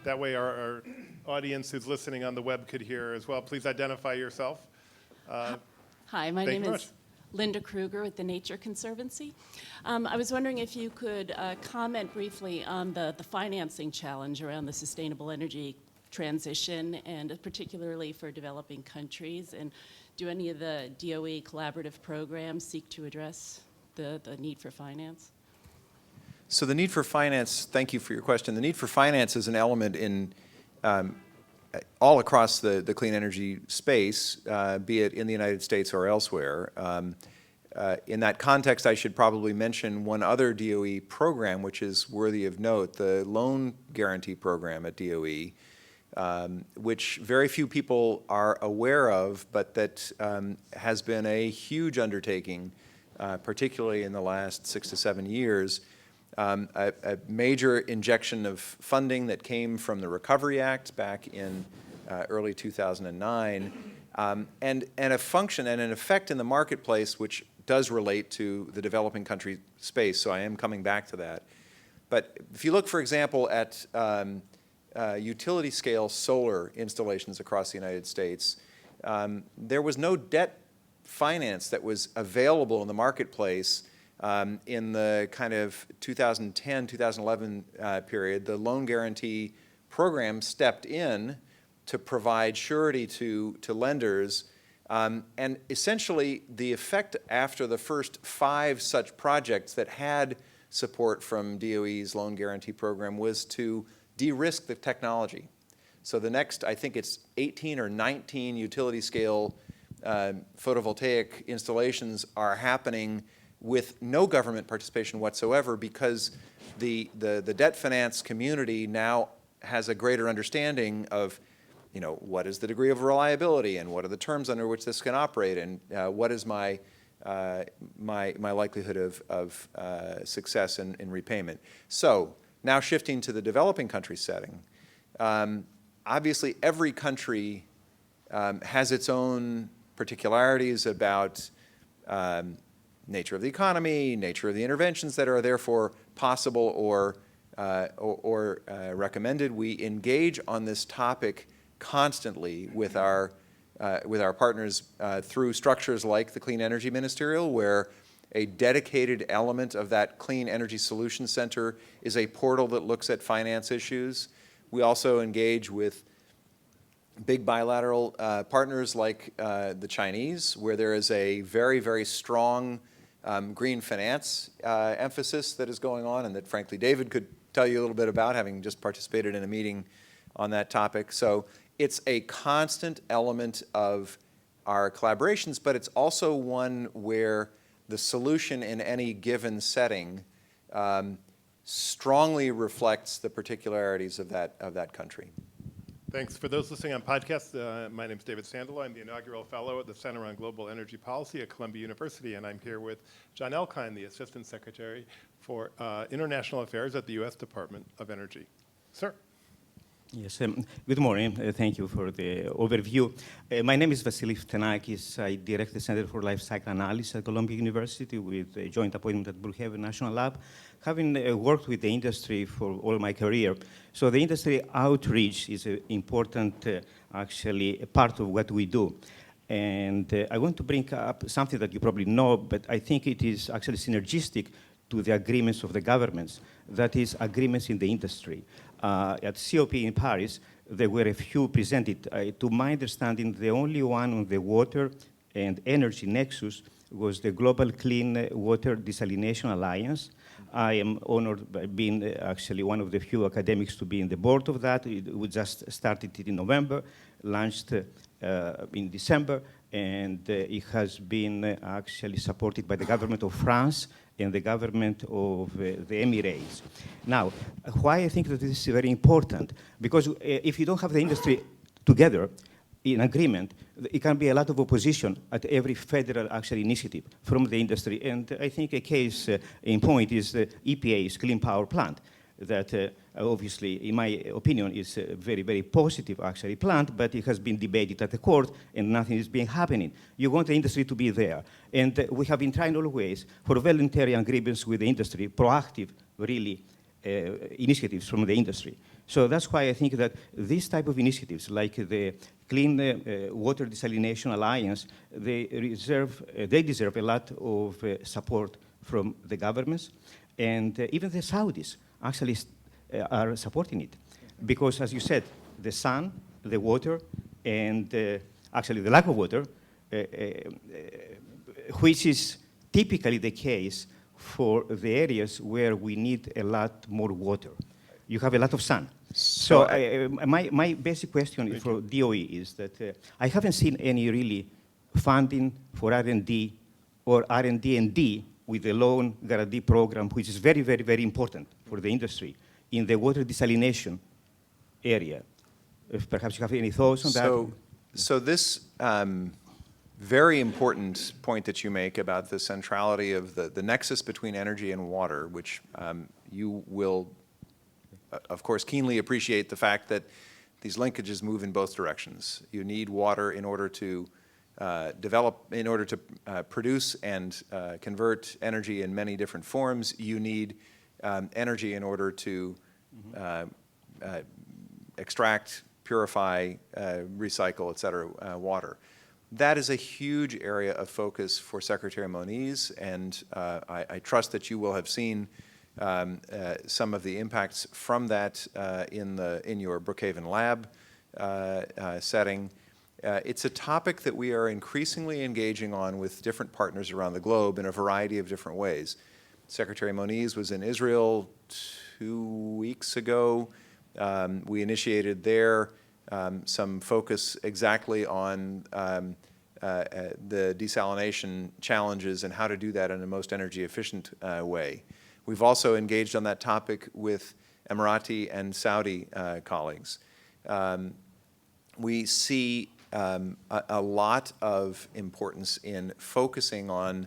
that way our audience who's listening on the web could hear as well. Please identify yourself. Hi, my name is Linda Kruger with the Nature Conservancy. I was wondering if you could comment briefly on the financing challenge around the sustainable energy transition, and particularly for developing countries. And do any of the DOE collaborative programs seek to address the need for finance? So the need for finance, thank you for your question. The need for finance is an element in all across the clean energy space, be it in the United States or elsewhere. In that context, I should probably mention one other DOE program which is worthy of note, the loan guarantee program at DOE, which very few people are aware of, but that has been a huge undertaking, particularly in the last 6 to 7 years. A major injection of funding that came from the Recovery Act back in early 2009, and a function and an effect in the marketplace which does relate to the developing country space, so I am coming back to that. But if you look, for example, at utility scale solar installations across the United States, there was no debt finance that was available in the marketplace in the kind of 2010, 2011 period. The loan guarantee program stepped in to provide surety to lenders, and essentially the effect after the first 5 such projects that had support from DOE's loan guarantee program was to de-risk the technology. So the next, I think it's 18 or 19 utility scale photovoltaic installations are happening with no government participation whatsoever, because the debt finance community now has a greater understanding of, you know, what is the degree of reliability and what are the terms under which this can operate, and what is my likelihood of success in repayment. So now shifting to the developing country setting, obviously every country has its own particularities about nature of the economy, nature of the interventions that are therefore possible or recommended. We engage on this topic constantly with our partners through structures like the Clean Energy Ministerial, where a dedicated element of that Clean Energy Solutions Center is a portal that looks at finance issues. We also engage with big bilateral partners like the Chinese, where there is a very, very strong green finance emphasis that is going on, and that frankly David could tell you a little bit about, having just participated in a meeting on that topic. So it's a constant element of our collaborations, but it's also one where the solution in any given setting strongly reflects the particularities of that country. Thanks. For those listening on podcast, my name is David Sandalow. I'm the Inaugural Fellow at the Center on Global Energy Policy at Columbia University, and I'm here with John Elkind, the Assistant Secretary for International Affairs at the U.S. Department of Energy. Sir. Yes, good morning. Thank you for the overview. My name is Vasilis Ftenakis. I direct the Center for Life Cycle Analysis at Columbia University with a joint appointment at Brookhaven National Lab, having worked with the industry for all my career. So the industry outreach is an important, actually, part of what we do. And I want to bring up something that you probably know, but I think it is actually synergistic to the agreements of the governments, that is agreements in the industry. At COP in Paris, there were a few presented. To my understanding, the only one on the water and energy nexus was the Global Clean Water Desalination Alliance. I am honored by being actually one of the few academics to be in the board of that. We just started it in November, launched in December, and it has been actually supported by the government of France and the government of the Emirates. Now, why I think that this is very important? Because if you don't have the industry together in agreement, it can be a lot of opposition at every federal actual initiative from the industry. And I think a case in point is the EPA's Clean Power Plant, that obviously, in my opinion, is a very, very positive actually plant, but it has been debated at the court and nothing is being happening. You want the industry to be there. And we have been trying always for voluntary agreements with the industry, proactive, really, initiatives from the industry. So that's why I think that these type of initiatives, like the Clean Water Desalination Alliance, they deserve a lot of support from the governments, and even the Saudis actually are supporting it. Because, as you said, the sun, the water, and actually the lack of water, which is typically the case for the areas where we need a lot more water. You have a lot of sun. So my basic question for DOE is that I haven't seen any really funding for R&D or R&D with the loan guarantee program, which is very, very, very important for the industry in the water desalination area. If perhaps you have any thoughts on that? So this very important point that you make about the centrality of the nexus between energy and water, which you will, of course, keenly appreciate the fact that these linkages move in both directions. You need water in order to produce and convert energy in many different forms. You need energy in order to extract, purify, recycle, et cetera, water. That is a huge area of focus for Secretary Moniz, and I trust that you will have seen some of the impacts from that in your Brookhaven lab setting. It's a topic that we are increasingly engaging on with different partners around the globe in a variety of different ways. Secretary Moniz was in Israel 2 weeks ago. We initiated there some focus exactly on the desalination challenges and how to do that in the most energy efficient way. We've also engaged on that topic with Emirati and Saudi colleagues. We see a lot of importance in focusing on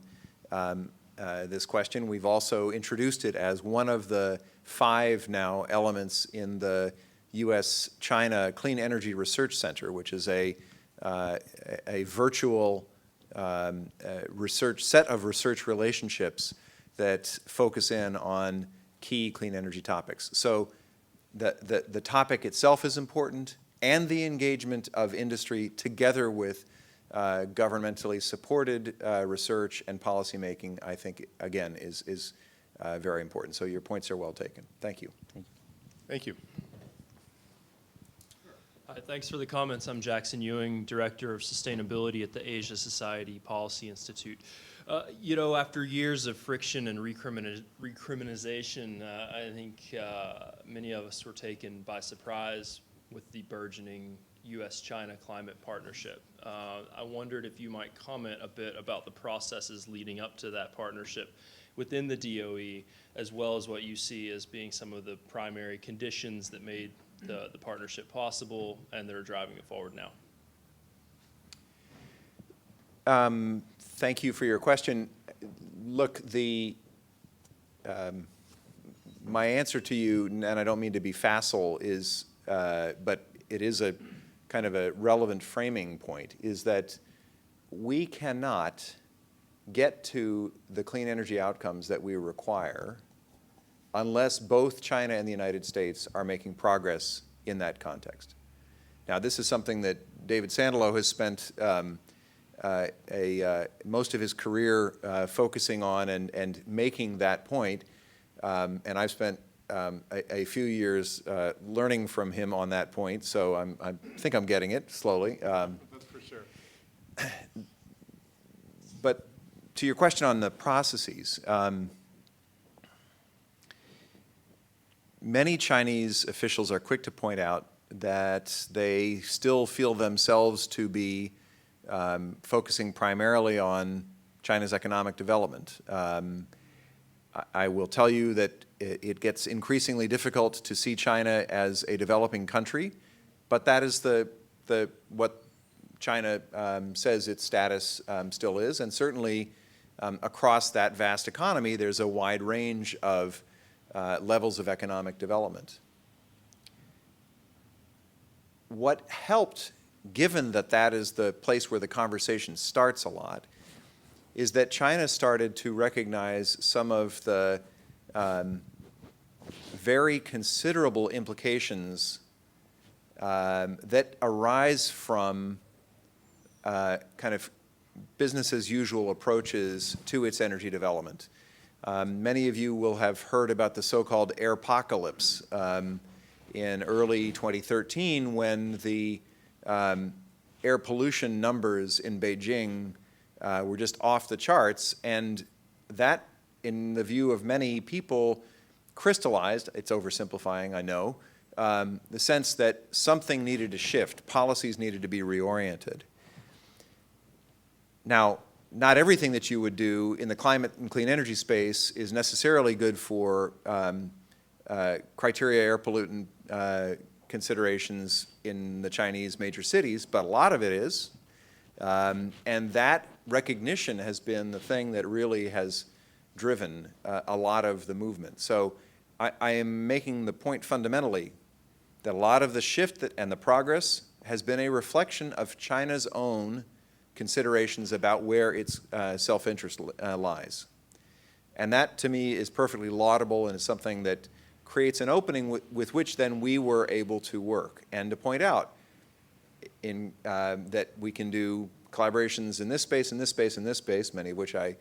this question. We've also introduced it as one of the 5 now elements in the U.S.-China Clean Energy Research Center, which is a a virtual set of research relationships that focus in on key clean energy topics. So the topic itself is important, and the engagement of industry together with governmentally supported research and policymaking, I think, again, is very important. So your points are well taken. Thank you. Thank you. Hi, thanks for the comments. I'm Jackson Ewing, Director of Sustainability at the Asia Society Policy Institute. After years of friction and recriminalization, I think many of us were taken by surprise with the burgeoning U.S.-China climate partnership. I wondered if you might comment a bit about the processes leading up to that partnership within the DOE, as well as what you see as being some of the primary conditions that made the partnership possible and that are driving it forward now. Thank you for your question. Look, my answer to you, and I don't mean to be facile, is, but it is a kind of a relevant framing point, is that we cannot get to the clean energy outcomes that we require unless both China and the United States are making progress in that context. Now, this is something that David Sandalow has spent most of his career focusing on and making that point, and I've spent a few years learning from him on that point, so I think I'm getting it slowly. That's for sure. But to your question on the processes, many Chinese officials are quick to point out that they still feel themselves to be focusing primarily on China's economic development. I will tell you that it gets increasingly difficult to see China as a developing country, but that is what China says its status still is, and certainly across that vast economy, there's a wide range of levels of economic development. What helped, given that that is the place where the conversation starts a lot, is that China started to recognize some of the very considerable implications that arise from kind of business as usual approaches to its energy development. Many of you will have heard about the so-called airpocalypse in early 2013 when the air pollution numbers in Beijing were just off the charts, and that, in the view of many people, crystallized, it's oversimplifying, I know, the sense that something needed to shift, policies needed to be reoriented. Now, not everything that you would do in the climate and clean energy space is necessarily good for criteria air pollutant considerations in the Chinese major cities, but a lot of it is. And that recognition has been the thing that really has driven a lot of the movement. So I am making the point fundamentally that a lot of the shift and the progress has been a reflection of China's own considerations about where its self-interest lies. And that, to me, is perfectly laudable and is something that creates an opening with which then we were able to work and to point out that we can do collaborations in this space, in this space, in this space, many of which I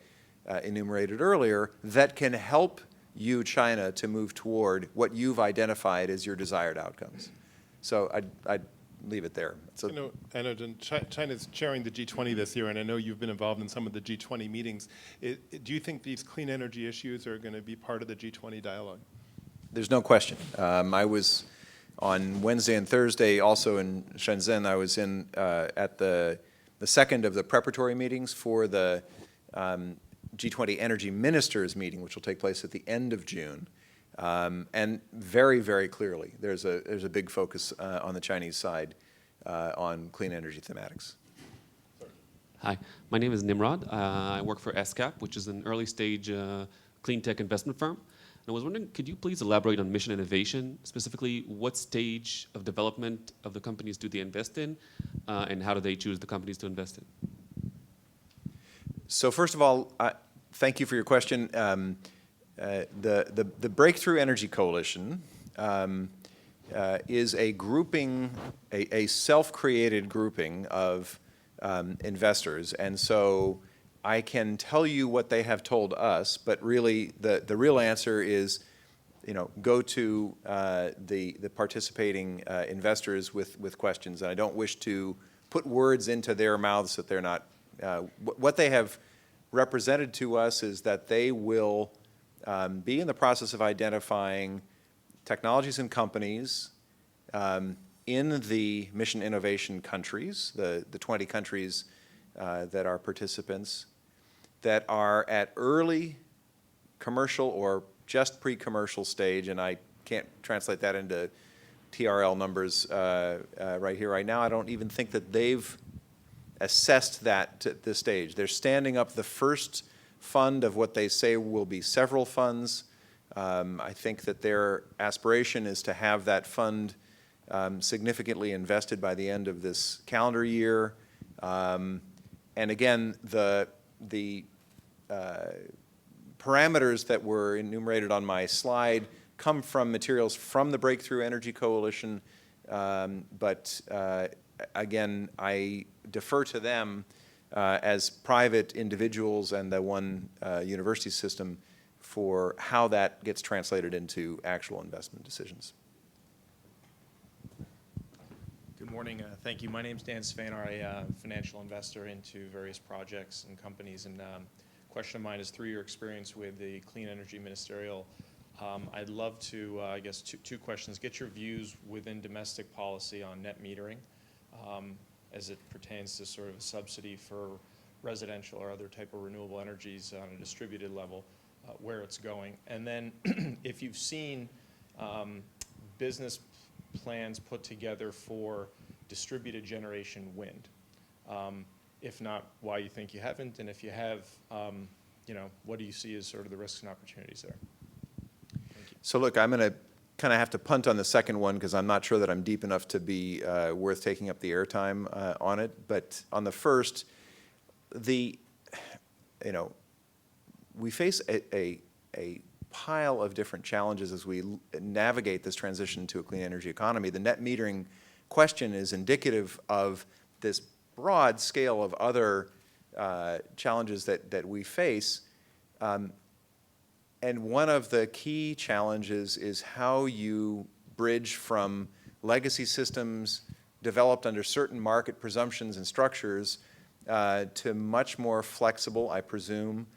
enumerated earlier, that can help you, China, to move toward what you've identified as your desired outcomes. So I'd leave it there. I know China's chairing the G20 this year, and I know you've been involved in some of the G20 meetings. Do you think these clean energy issues are going to be part of the G20 dialogue? There's no question. I was on Wednesday and Thursday also in Shenzhen. I was at the second of the preparatory meetings for the G20 Energy Ministers meeting, which will take place at the end of June. And very, very clearly, there's a big focus on the Chinese side on clean energy thematics. Hi, my name is Nimrod. I work for SCAP, which is an early stage clean tech investment firm. And I was wondering, could you please elaborate on mission innovation? Specifically, what stage of development of the companies do they invest in? and how do they choose the companies to invest in? So first of all, thank you for your question. The Breakthrough Energy Coalition is a grouping, a self-created grouping of investors, and so I can tell you what they have told us, but really the real answer is, go to the participating investors with questions, and I don't wish to put words into their mouths that they're not. What they have represented to us is that they will be in the process of identifying technologies and companies in the mission innovation countries, the 20 countries that are participants, that are at early commercial or just pre-commercial stage, and I can't translate that into TRL numbers right here, right now. I don't even think that they've assessed that at this stage. They're standing up the first fund of what they say will be several funds. I think that their aspiration is to have that fund significantly invested by the end of this calendar year. And again, the parameters that were enumerated on my slide come from materials from the Breakthrough Energy Coalition, but again, I defer to them as private individuals and the one university system for how that gets translated into actual investment decisions. Good morning. Thank you. My name is Dan Svanar, a financial investor into various projects and companies. And question of mine is, through your experience with the Clean Energy Ministerial, I'd love to, I guess, two questions. Get your views within domestic policy on net metering as it pertains to sort of a subsidy for residential or other type of renewable energies on a distributed level, where it's going. And then if you've seen business plans put together for distributed generation wind. If not, why you think you haven't, and if you have, what do you see as sort of the risks and opportunities there? Thank you. So look, I'm going to kind of have to punt on the second one because I'm not sure that I'm deep enough to be worth taking up the airtime on it. But on the first, we face a pile of different challenges as we navigate this transition to a clean energy economy. The net metering question is indicative of this broad scale of other challenges that we face. And one of the key challenges is how you bridge from legacy systems developed under certain market presumptions and structures to much more flexible, I presume,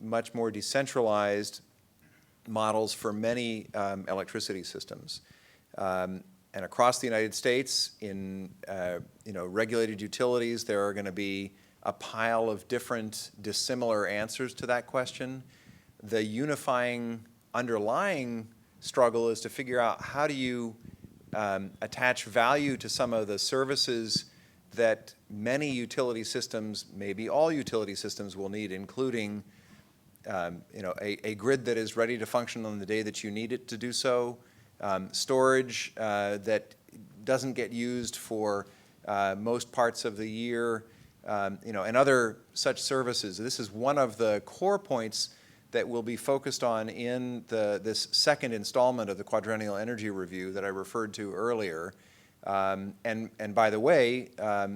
much more decentralized models for many electricity systems. And across the United States, in regulated utilities, there are going to be a pile of different dissimilar answers to that question. The unifying underlying struggle is to figure out how do you attach value to some of the services that many utility systems, maybe all utility systems, will need, including a grid that is ready to function on the day that you need it to do so, storage that doesn't get used for most parts of the year, and other such services. This is one of the core points that will be focused on in this second installment of the Quadrennial Energy Review that I referred to earlier. And by the way,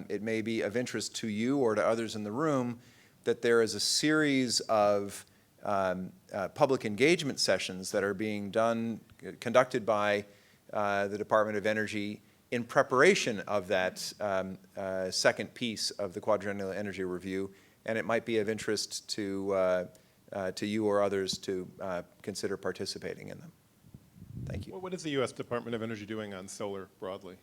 it may be of interest to you or to others in the room that there is a series of public engagement sessions that are being conducted by the Department of Energy in preparation of that second piece of the Quadrennial Energy Review, and it might be of interest to you or others to consider participating in them. Thank you. What is the U.S. Department of Energy doing on solar broadly?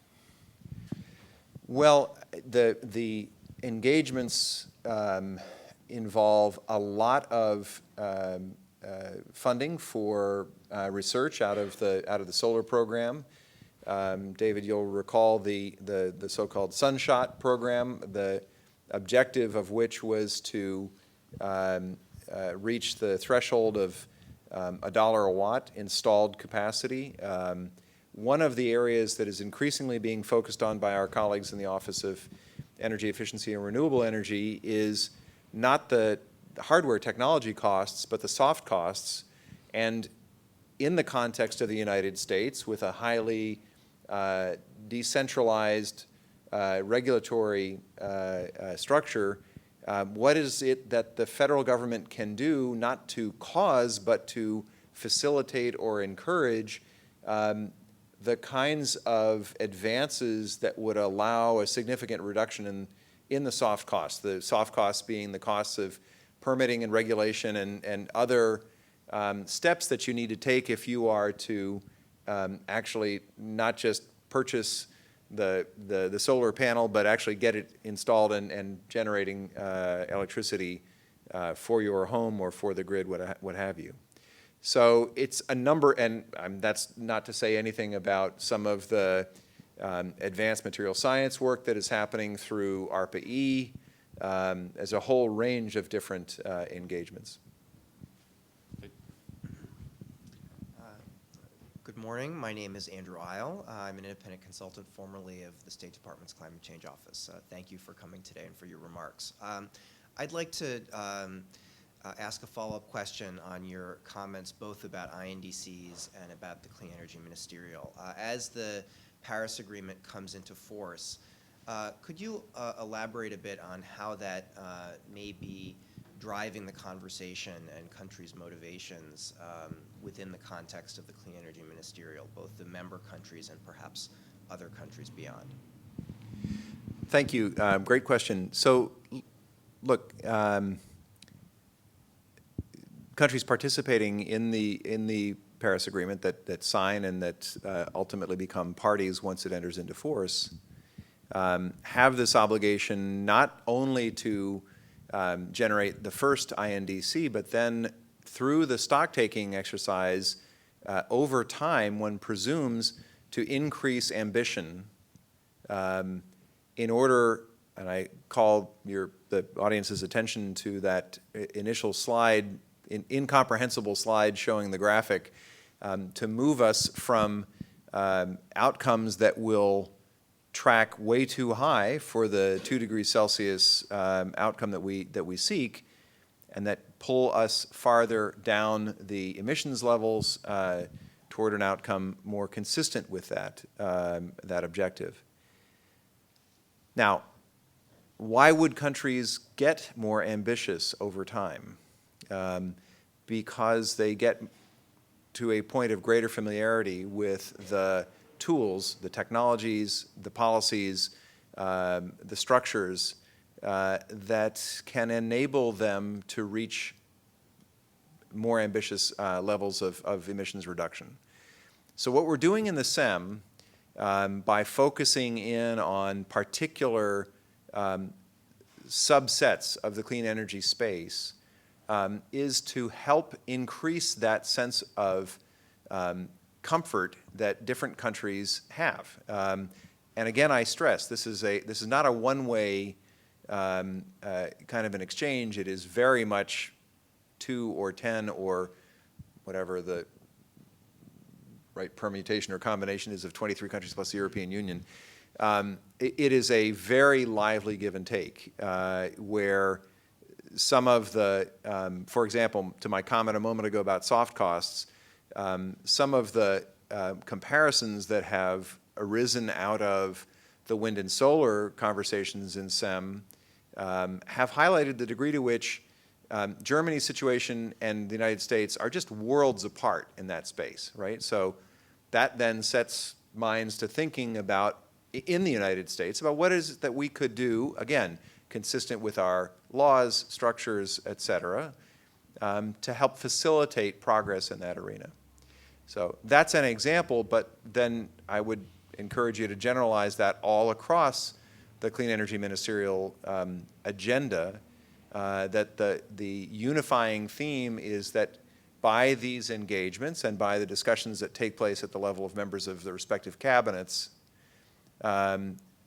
Well, the engagements involve a lot of funding for research out of the solar program. David, you'll recall the so-called Sunshot program, the objective of which was to reach the threshold of $1 a watt installed capacity one of the areas that is increasingly being focused on by our colleagues in the Office of Energy Efficiency and Renewable Energy is not the hardware technology costs, but the soft costs. And in the context of the United States, with a highly decentralized regulatory structure, what is it that the federal government can do, not to cause, but to facilitate or encourage the kinds of advances that would allow a significant reduction in the soft costs being the costs of permitting and regulation and other steps that you need to take if you are to actually not just purchase the solar panel, but actually get it installed and generating electricity for your home or for the grid, what have you. So it's a number, and that's not to say anything about some of the advanced material science work that is happening through ARPA-E, as a whole range of different engagements. Good morning. My name is Andrew Isle. I'm an independent consultant formerly of the State Department's Climate Change Office. Thank you for coming today and for your remarks. I'd like to ask a follow-up question on your comments both about INDCs and about the Clean Energy Ministerial. As the Paris Agreement comes into force, could you elaborate a bit on how that may be driving the conversation and countries' motivations within the context of the Clean Energy Ministerial, both the member countries and perhaps other countries beyond? Thank you. Great question. So, look, countries participating in the Paris Agreement that sign and that ultimately become parties once it enters into force have this obligation not only to generate the first INDC, but then through the stock-taking exercise, over time, one presumes to increase ambition in order, and I call the audience's attention to that initial slide, incomprehensible slide showing the graphic, to move us from outcomes that will track way too high for the 2 degrees Celsius outcome that we seek, and that pull us farther down the emissions levels toward an outcome more consistent with that objective. Now, why would countries get more ambitious over time? Because they get to a point of greater familiarity with the tools, the technologies, the policies, the structures that can enable them to reach more ambitious levels of emissions reduction. So what we're doing in the SEM, by focusing in on particular subsets of the clean energy space, is to help increase that sense of comfort that different countries have. And again, I stress, this is not a one-way kind of an exchange. It is very much 2 or 10 or whatever the right permutation or combination is of 23 countries plus the European Union. It is a very lively give and take where some of the, for example, to my comment a moment ago about soft costs, some of the comparisons that have arisen out of the wind and solar conversations in SEM have highlighted the degree to which Germany's situation and the United States are just worlds apart in that space, right? So that then sets minds to thinking about, in the United States, about what is it that we could do, again, consistent with our laws, structures, et cetera, to help facilitate progress in that arena. So that's an example, but then I would encourage you to generalize that all across the Clean Energy Ministerial agenda, that the unifying theme is that by these engagements and by the discussions that take place at the level of members of the respective cabinets,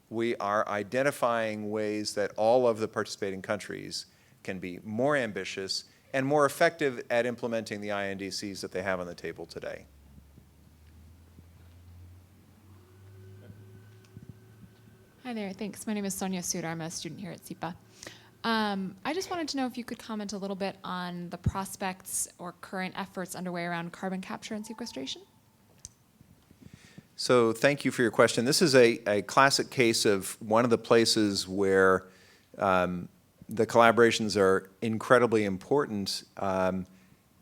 we are identifying ways that all of the participating countries can be more ambitious and more effective at implementing the INDCs that they have on the table today. Hi there, thanks. My name is Sonia Suter. I'm a student here at SIPA. I just wanted to know if you could comment a little bit on the prospects or current efforts underway around carbon capture and sequestration. So thank you for your question. This is a classic case of one of the places where the collaborations are incredibly important,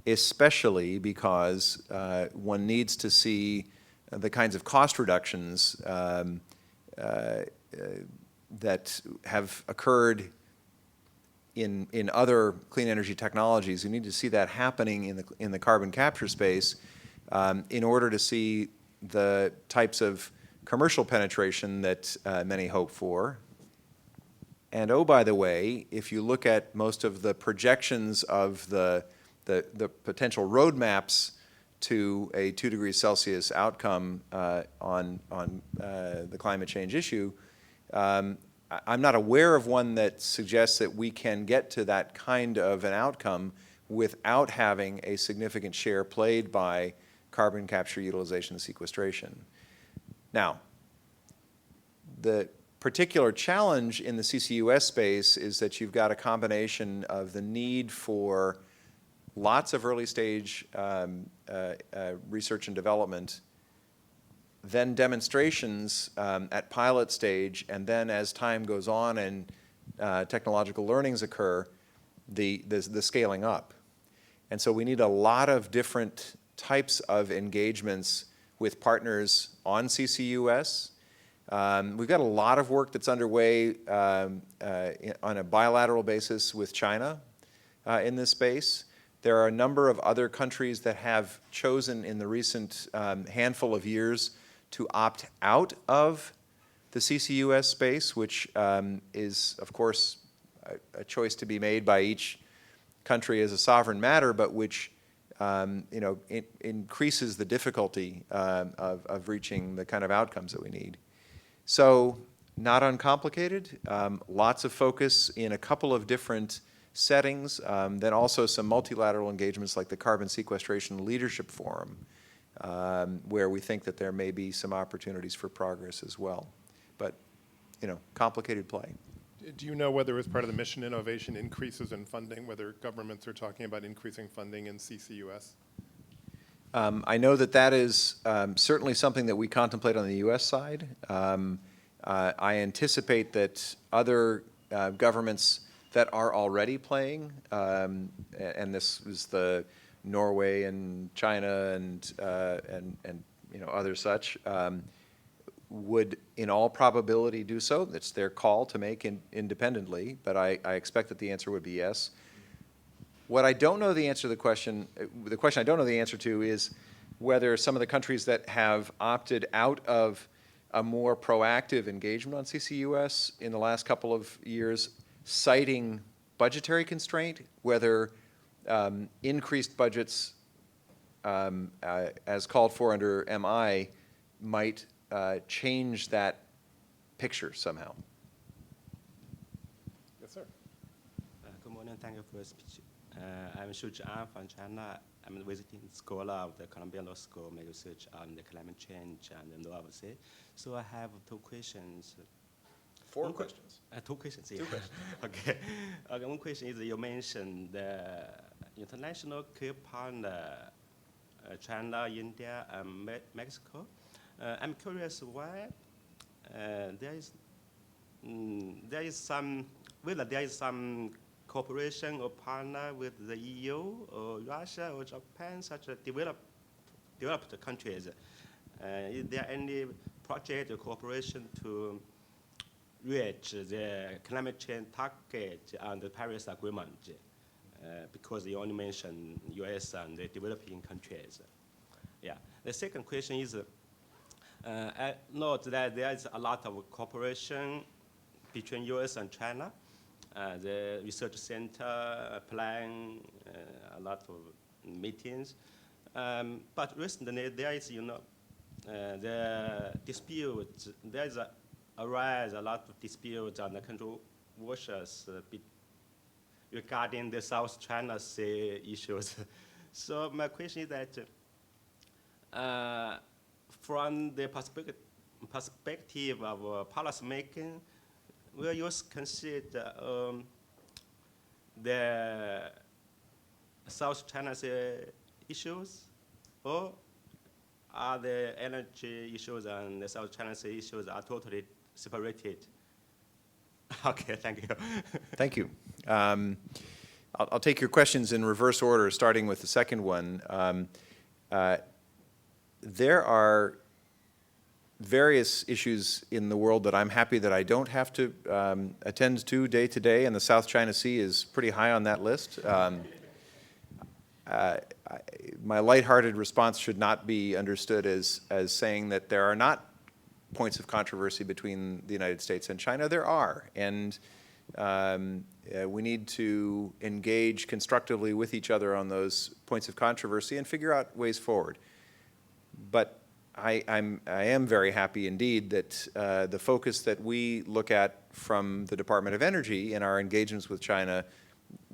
especially because one needs to see the kinds of cost reductions that have occurred in other clean energy technologies. You need to see that happening in the carbon capture space in order to see the types of commercial penetration that many hope for. And oh, by the way, if you look at most of the projections of the potential roadmaps to a 2 degrees Celsius outcome on the climate change issue, I'm not aware of one that suggests that we can get to that kind of an outcome without having a significant share played by carbon capture, utilization, and sequestration. Now, the particular challenge in the CCUS space is that you've got a combination of the need for lots of early stage research and development, then demonstrations at pilot stage, and then as time goes on and technological learnings occur, the scaling up. And so we need a lot of different types of engagements with partners on CCUS. We've got a lot of work that's underway on a bilateral basis with China in this space. There are a number of other countries that have chosen in the recent handful of years to opt out of the CCUS space, which is, of course, a choice to be made by each country as a sovereign matter, but which it increases the difficulty of reaching the kind of outcomes that we need. So not uncomplicated, lots of focus in a couple of different settings, then also some multilateral engagements like the Carbon Sequestration Leadership Forum, where we think that there may be some opportunities for progress as well. But, complicated play. Do you know whether as part of the mission innovation increases in funding, whether governments are talking about increasing funding in CCUS? I know that is certainly something that we contemplate on the U.S. side. I anticipate that other governments that are already playing, and this is the Norway and China and other such, would in all probability do so. It's their call to make independently, but I expect that the answer would be yes. What I don't know the answer to the question I don't know the answer to is whether some of the countries that have opted out of a more proactive engagement on CCUS in the last couple of years, citing budgetary constraint, whether increased budgets as called for under MI might change that picture somehow. Yes, sir. Good morning. Thank you for the speech. I'm Shu Zhang from China. I'm visiting scholar of the Columbia Law School, make research on the climate change and the novelty. So I have two questions. Four questions. Two questions. Yeah. Two questions. Okay. One question is you mentioned the international key partner, China, India, and Mexico. I'm curious why there is some cooperation or partner with the EU or Russia or Japan, such as developed countries. Is there any project or cooperation to reach the climate change target on the Paris Agreement? Because you only mentioned US and the developing countries. Yeah. The second question is, I note that there is a lot of cooperation between US and China. The research center plan a lot of meetings. But recently there is, the dispute, there is arise a lot of disputes and controversies regarding the South China Sea issues. So my question is that from the perspective of policy making, will you consider the South China Sea issues, or are the energy issues and the South China Sea issues are totally separated? Okay, thank you. Thank you. I'll take your questions in reverse order, starting with the second one. There are various issues in the world that I'm happy that I don't have to attend to day to day, and the South China Sea is pretty high on that list. My lighthearted response should not be understood as saying that there are not points of controversy between the United States and China. There are, and we need to engage constructively with each other on those points of controversy and figure out ways forward. But I am very happy indeed that the focus that we look at from the Department of Energy in our engagements with China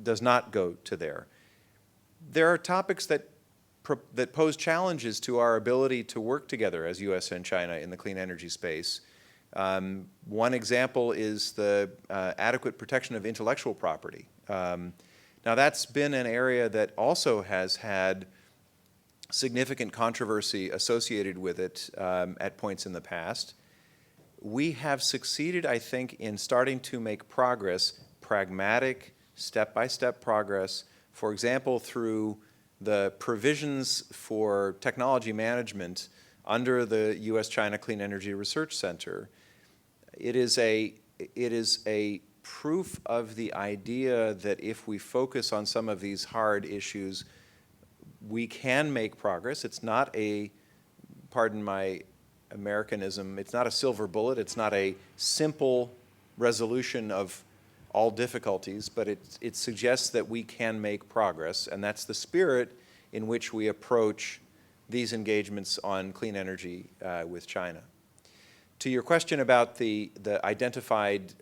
does not go to there. There are topics that pose challenges to our ability to work together as U.S. and China in the clean energy space. One example is the adequate protection of intellectual property. Now that's been an area that also has had significant controversy associated with it at points in the past. We have succeeded, I think, in starting to make progress, pragmatic, step-by-step progress, for example, through the provisions for technology management under the U.S.-China Clean Energy Research Center. It is a proof of the idea that if we focus on some of these hard issues, we can make progress. It's not a, pardon my Americanism, it's not a silver bullet, it's not a simple resolution of all difficulties, but it suggests that we can make progress, and that's the spirit in which we approach these engagements on clean energy with China. To your question about the identified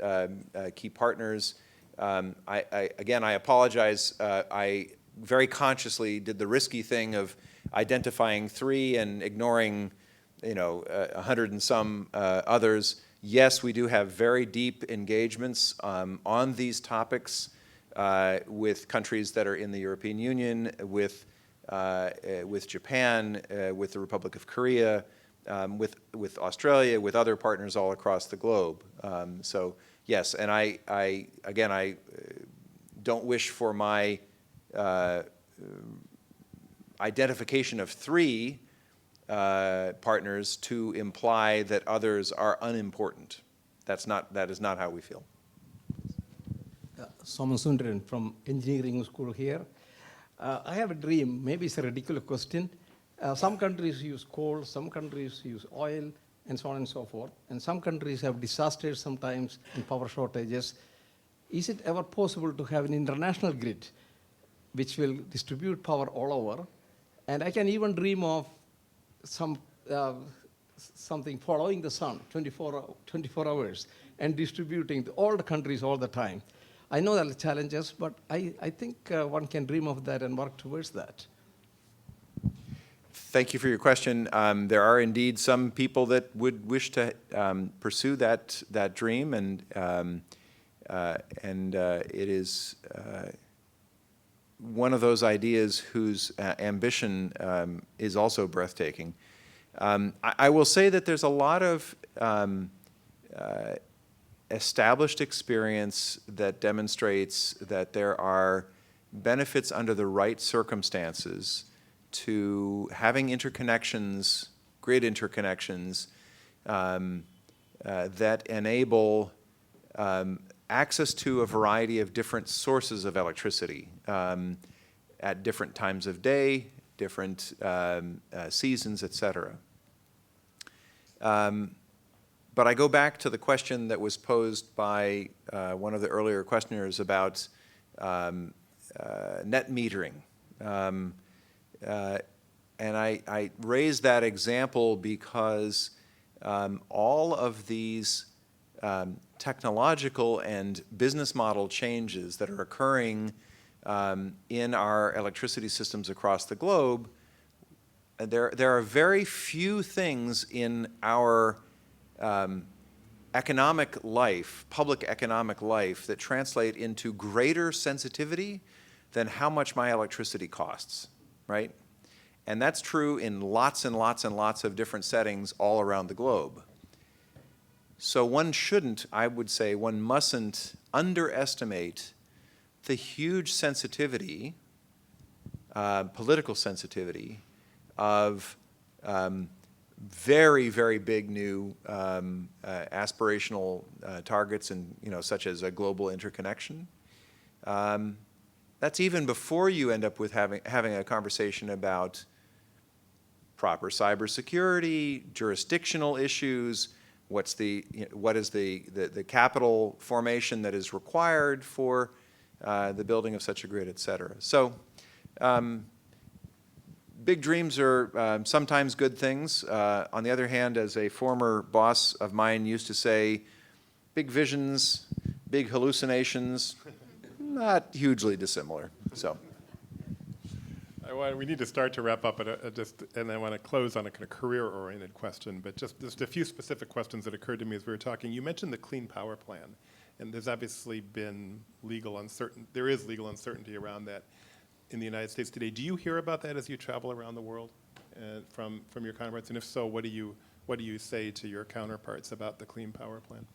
key partners, again, I apologize. I very consciously did the risky thing of identifying 3 and ignoring, 100 and some others. Yes, we do have very deep engagements on these topics with countries that are in the European Union, with Japan, with the Republic of Korea, with Australia, with other partners all across the globe. So yes, and I don't wish for my identification of 3 partners to imply that others are unimportant. That is not how we feel. Somasundaran from engineering school here. I have a dream, maybe it's a ridiculous question. Some countries use coal, some countries use oil, and so on and so forth. And some countries have disasters sometimes and power shortages. Is it ever possible to have an international grid which will distribute power all over? And I can even dream of something following the sun 24 hours and distributing to all the countries all the time. I know there are challenges, but I think one can dream of that and work towards that. Thank you for your question. There are indeed some people that would wish to pursue that dream, and it is one of those ideas whose ambition is also breathtaking. I will say that there's a lot of established experience that demonstrates that there are benefits under the right circumstances to having interconnections, grid interconnections, that enable access to a variety of different sources of electricity at different times of day, different seasons, et cetera. But I go back to the question that was posed by one of the earlier questioners about net metering. And I raise that example because all of these technological and business model changes that are occurring in our electricity systems across the globe, there are very few things in our economic life, public economic life, that translate into greater sensitivity than how much my electricity costs, right? And that's true in lots and lots and lots of different settings all around the globe. So one shouldn't, I would say, one mustn't underestimate the huge sensitivity, political sensitivity, of very, very big new aspirational targets, and such as a global interconnection. That's even before you end up with having a conversation about proper cybersecurity, jurisdictional issues, what is the capital formation that is required for the building of such a grid, et cetera. So big dreams are sometimes good things. On the other hand, as a former boss of mine used to say, big visions, big hallucinations, not hugely dissimilar. So. We need to start to wrap up, and I want to close on a kind of career-oriented question, but just a few specific questions that occurred to me as we were talking. You mentioned the Clean Power Plan, and there's obviously been legal uncertainty around that in the United States today. Do you hear about that as you travel around the world from your counterparts? And if so, what do you say to your counterparts about the Clean Power Plan?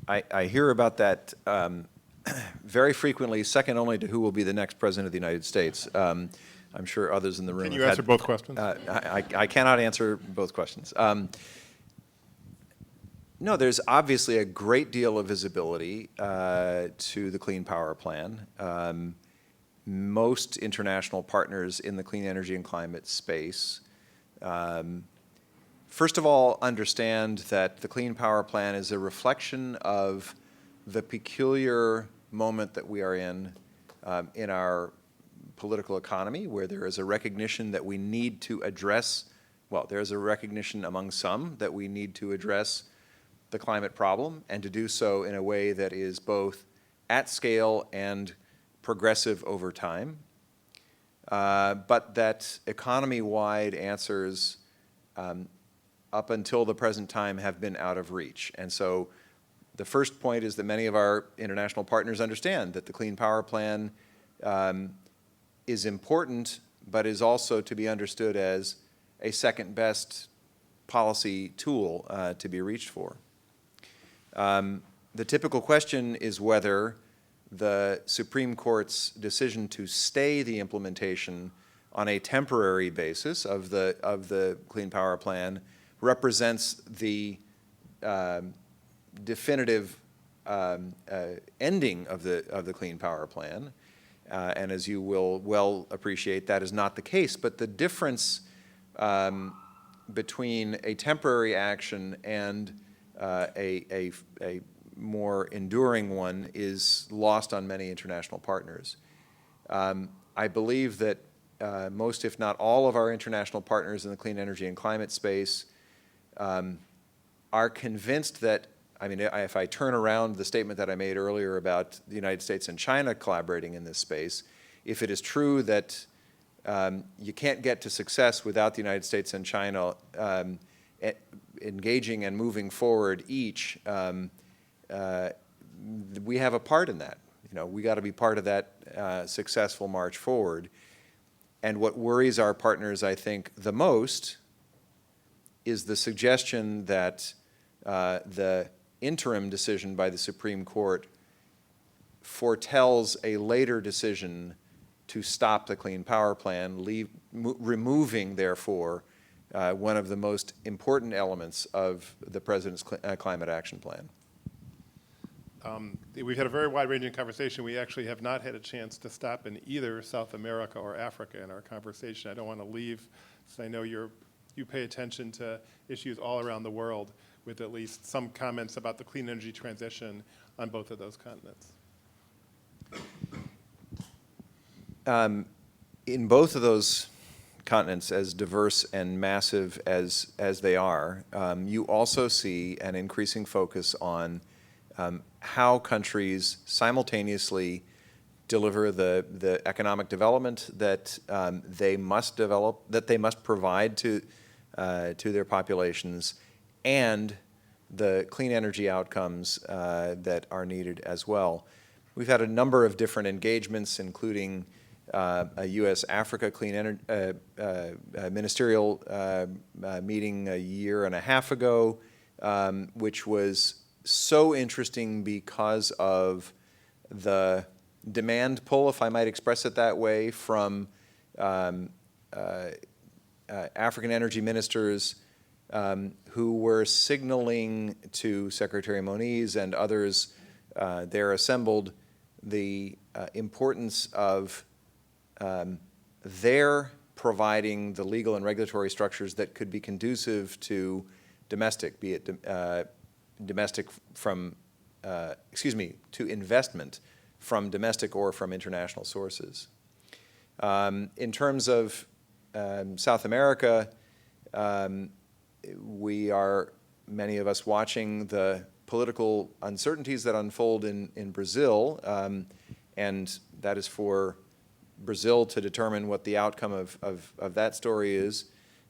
I hear about that very frequently, second only to who will be the next president of the United States. I'm sure others in the room. Can you answer both questions? I cannot answer both questions. No, there's obviously a great deal of visibility to the Clean Power Plan. Most international partners in the clean energy and climate space, first of all, understand that the Clean Power Plan is a reflection of the peculiar moment that we are in our political economy, where there is a recognition that we need to address, well, there's a recognition among some that we need to address the climate problem, and to do so in a way that is both at scale and progressive over time, but that economy-wide answers up until the present time have been out of reach. And so the first point is that many of our international partners understand that the Clean Power Plan is important, but is also to be understood as a second best policy tool to be reached for. The typical question is whether the Supreme Court's decision to stay the implementation on a temporary basis of the Clean Power Plan represents the definitive ending of the Clean Power Plan. And as you will well appreciate, that is not the case. But the difference between a temporary action and a more enduring one is lost on many international partners. I believe that most, if not all, of our international partners in the clean energy and climate space are convinced that, I mean, if I turn around the statement that I made earlier about the United States and China collaborating in this space, if it is true that you can't get to success without the United States and China engaging and moving forward each, we have a part in that. We got to be part of that successful march forward. And what worries our partners, I think, the most is the suggestion that the interim decision by the Supreme Court foretells a later decision to stop the Clean Power Plan, removing, therefore, one of the most important elements of the President's Climate Action Plan. We've had a very wide-ranging conversation. We actually have not had a chance to stop in either South America or Africa in our conversation. I don't want to leave, since I know you pay attention to issues all around the world, with at least some comments about the clean energy transition on both of those continents. In both of those continents, as diverse and massive as they are, you also see an increasing focus on how countries simultaneously deliver the economic development that they must develop, that they must provide to their populations, and the clean energy outcomes that are needed as well. We've had a number of different engagements, including a U.S.-Africa clean energy ministerial meeting a year and a half ago, which was so interesting because of the demand pull, if I might express it that way, from African energy ministers who were signaling to Secretary Moniz and others there assembled the importance of their providing the legal and regulatory structures that could be conducive to domestic, be it domestic from, to investment from domestic or from international sources. In terms of South America, we are, many of us, watching the political uncertainties that unfold in Brazil, and that is for Brazil to determine what the outcome of that story is.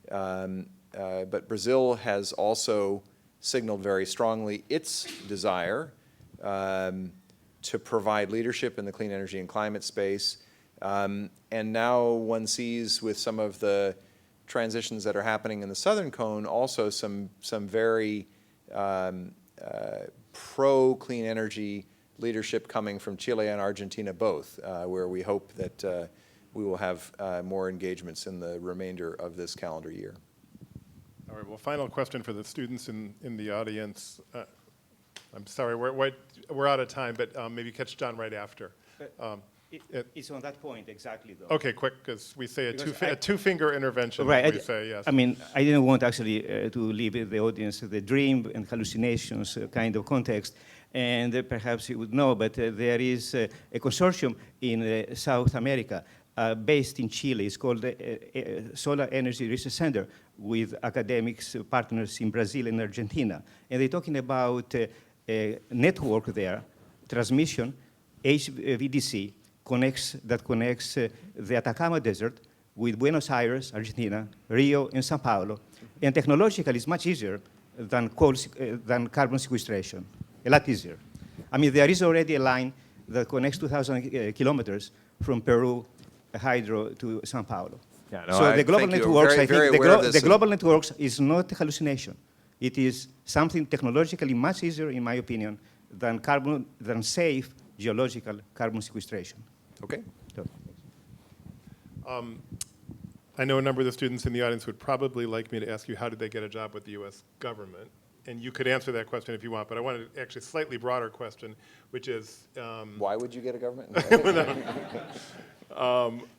But Brazil has also signaled very strongly its desire to provide leadership in the clean energy and climate space. And now one sees with some of the transitions that are happening in the Southern Cone also some very pro-clean energy leadership coming from Chile and Argentina both, where we hope that we will have more engagements in the remainder of this calendar year. All right, well, final question for the students in the audience. I'm sorry, we're out of time, but maybe catch John right after. It's on that point exactly, though. Okay, quick, because we say a two-finger intervention. Right. We say yes. I mean, I didn't want actually to leave the audience the dream and hallucinations kind of context. And perhaps you would know, but there is a consortium in South America based in Chile. It's called Solar Energy Research Center with academics, partners in Brazil and Argentina. And they're talking about a network there, transmission, HVDC, that connects the Atacama Desert with Buenos Aires, Argentina, Rio, and Sao Paulo. And technologically, it's much easier than carbon sequestration, a lot easier. I mean, there is already a line that connects 2,000 kilometers from Peru, Hydro, to Sao Paulo. Yeah, no, so the global networks, I think the global networks is not a hallucination. It is something technologically much easier, in my opinion, than safe geological carbon sequestration. Okay. I know a number of the students in the audience would probably like me to ask you how did they get a job with the U.S. government? And you could answer that question if you want, but I wanted actually a slightly broader question, which is... why would you get a government? As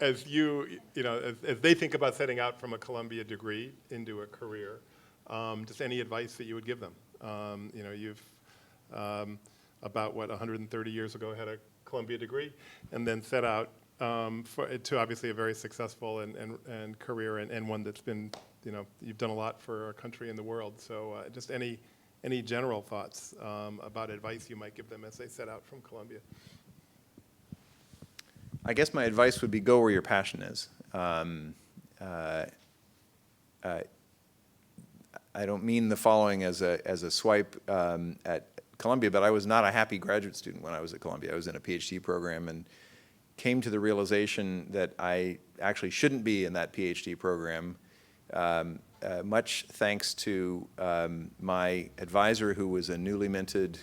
as they think about setting out from a Columbia degree into a career, just any advice that you would give them? You've about, 130 years ago had a Columbia degree, and then set out to obviously a very successful and career, and one that's been, you've done a lot for our country and the world. So just any general thoughts about advice you might give them as they set out from Columbia? I guess my advice would be go where your passion is. I don't mean the following as a swipe at Columbia, but I was not a happy graduate student when I was at Columbia. I was in a PhD program and came to the realization that I actually shouldn't be in that PhD program, much thanks to my advisor, who was a newly minted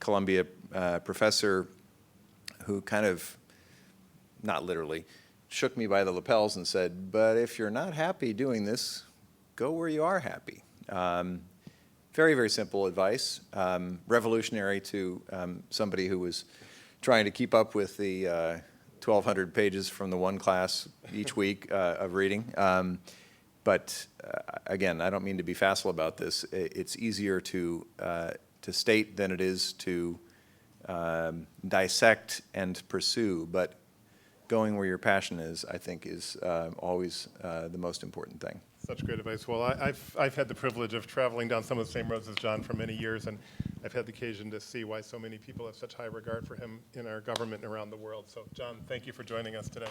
Columbia professor, who kind of, not literally, shook me by the lapels and said, but if you're not happy doing this, go where you are happy. Very, very simple advice, revolutionary to somebody who was trying to keep up with the 1,200 pages from the one class each week of reading. But again, I don't mean to be facile about this. It's easier to state than it is to dissect and pursue, but going where your passion is, I think, is always the most important thing. Such great advice. Well, I've had the privilege of traveling down some of the same roads as John for many years, and I've had the occasion to see why so many people have such high regard for him in our government and around the world. So, John, thank you for joining us today.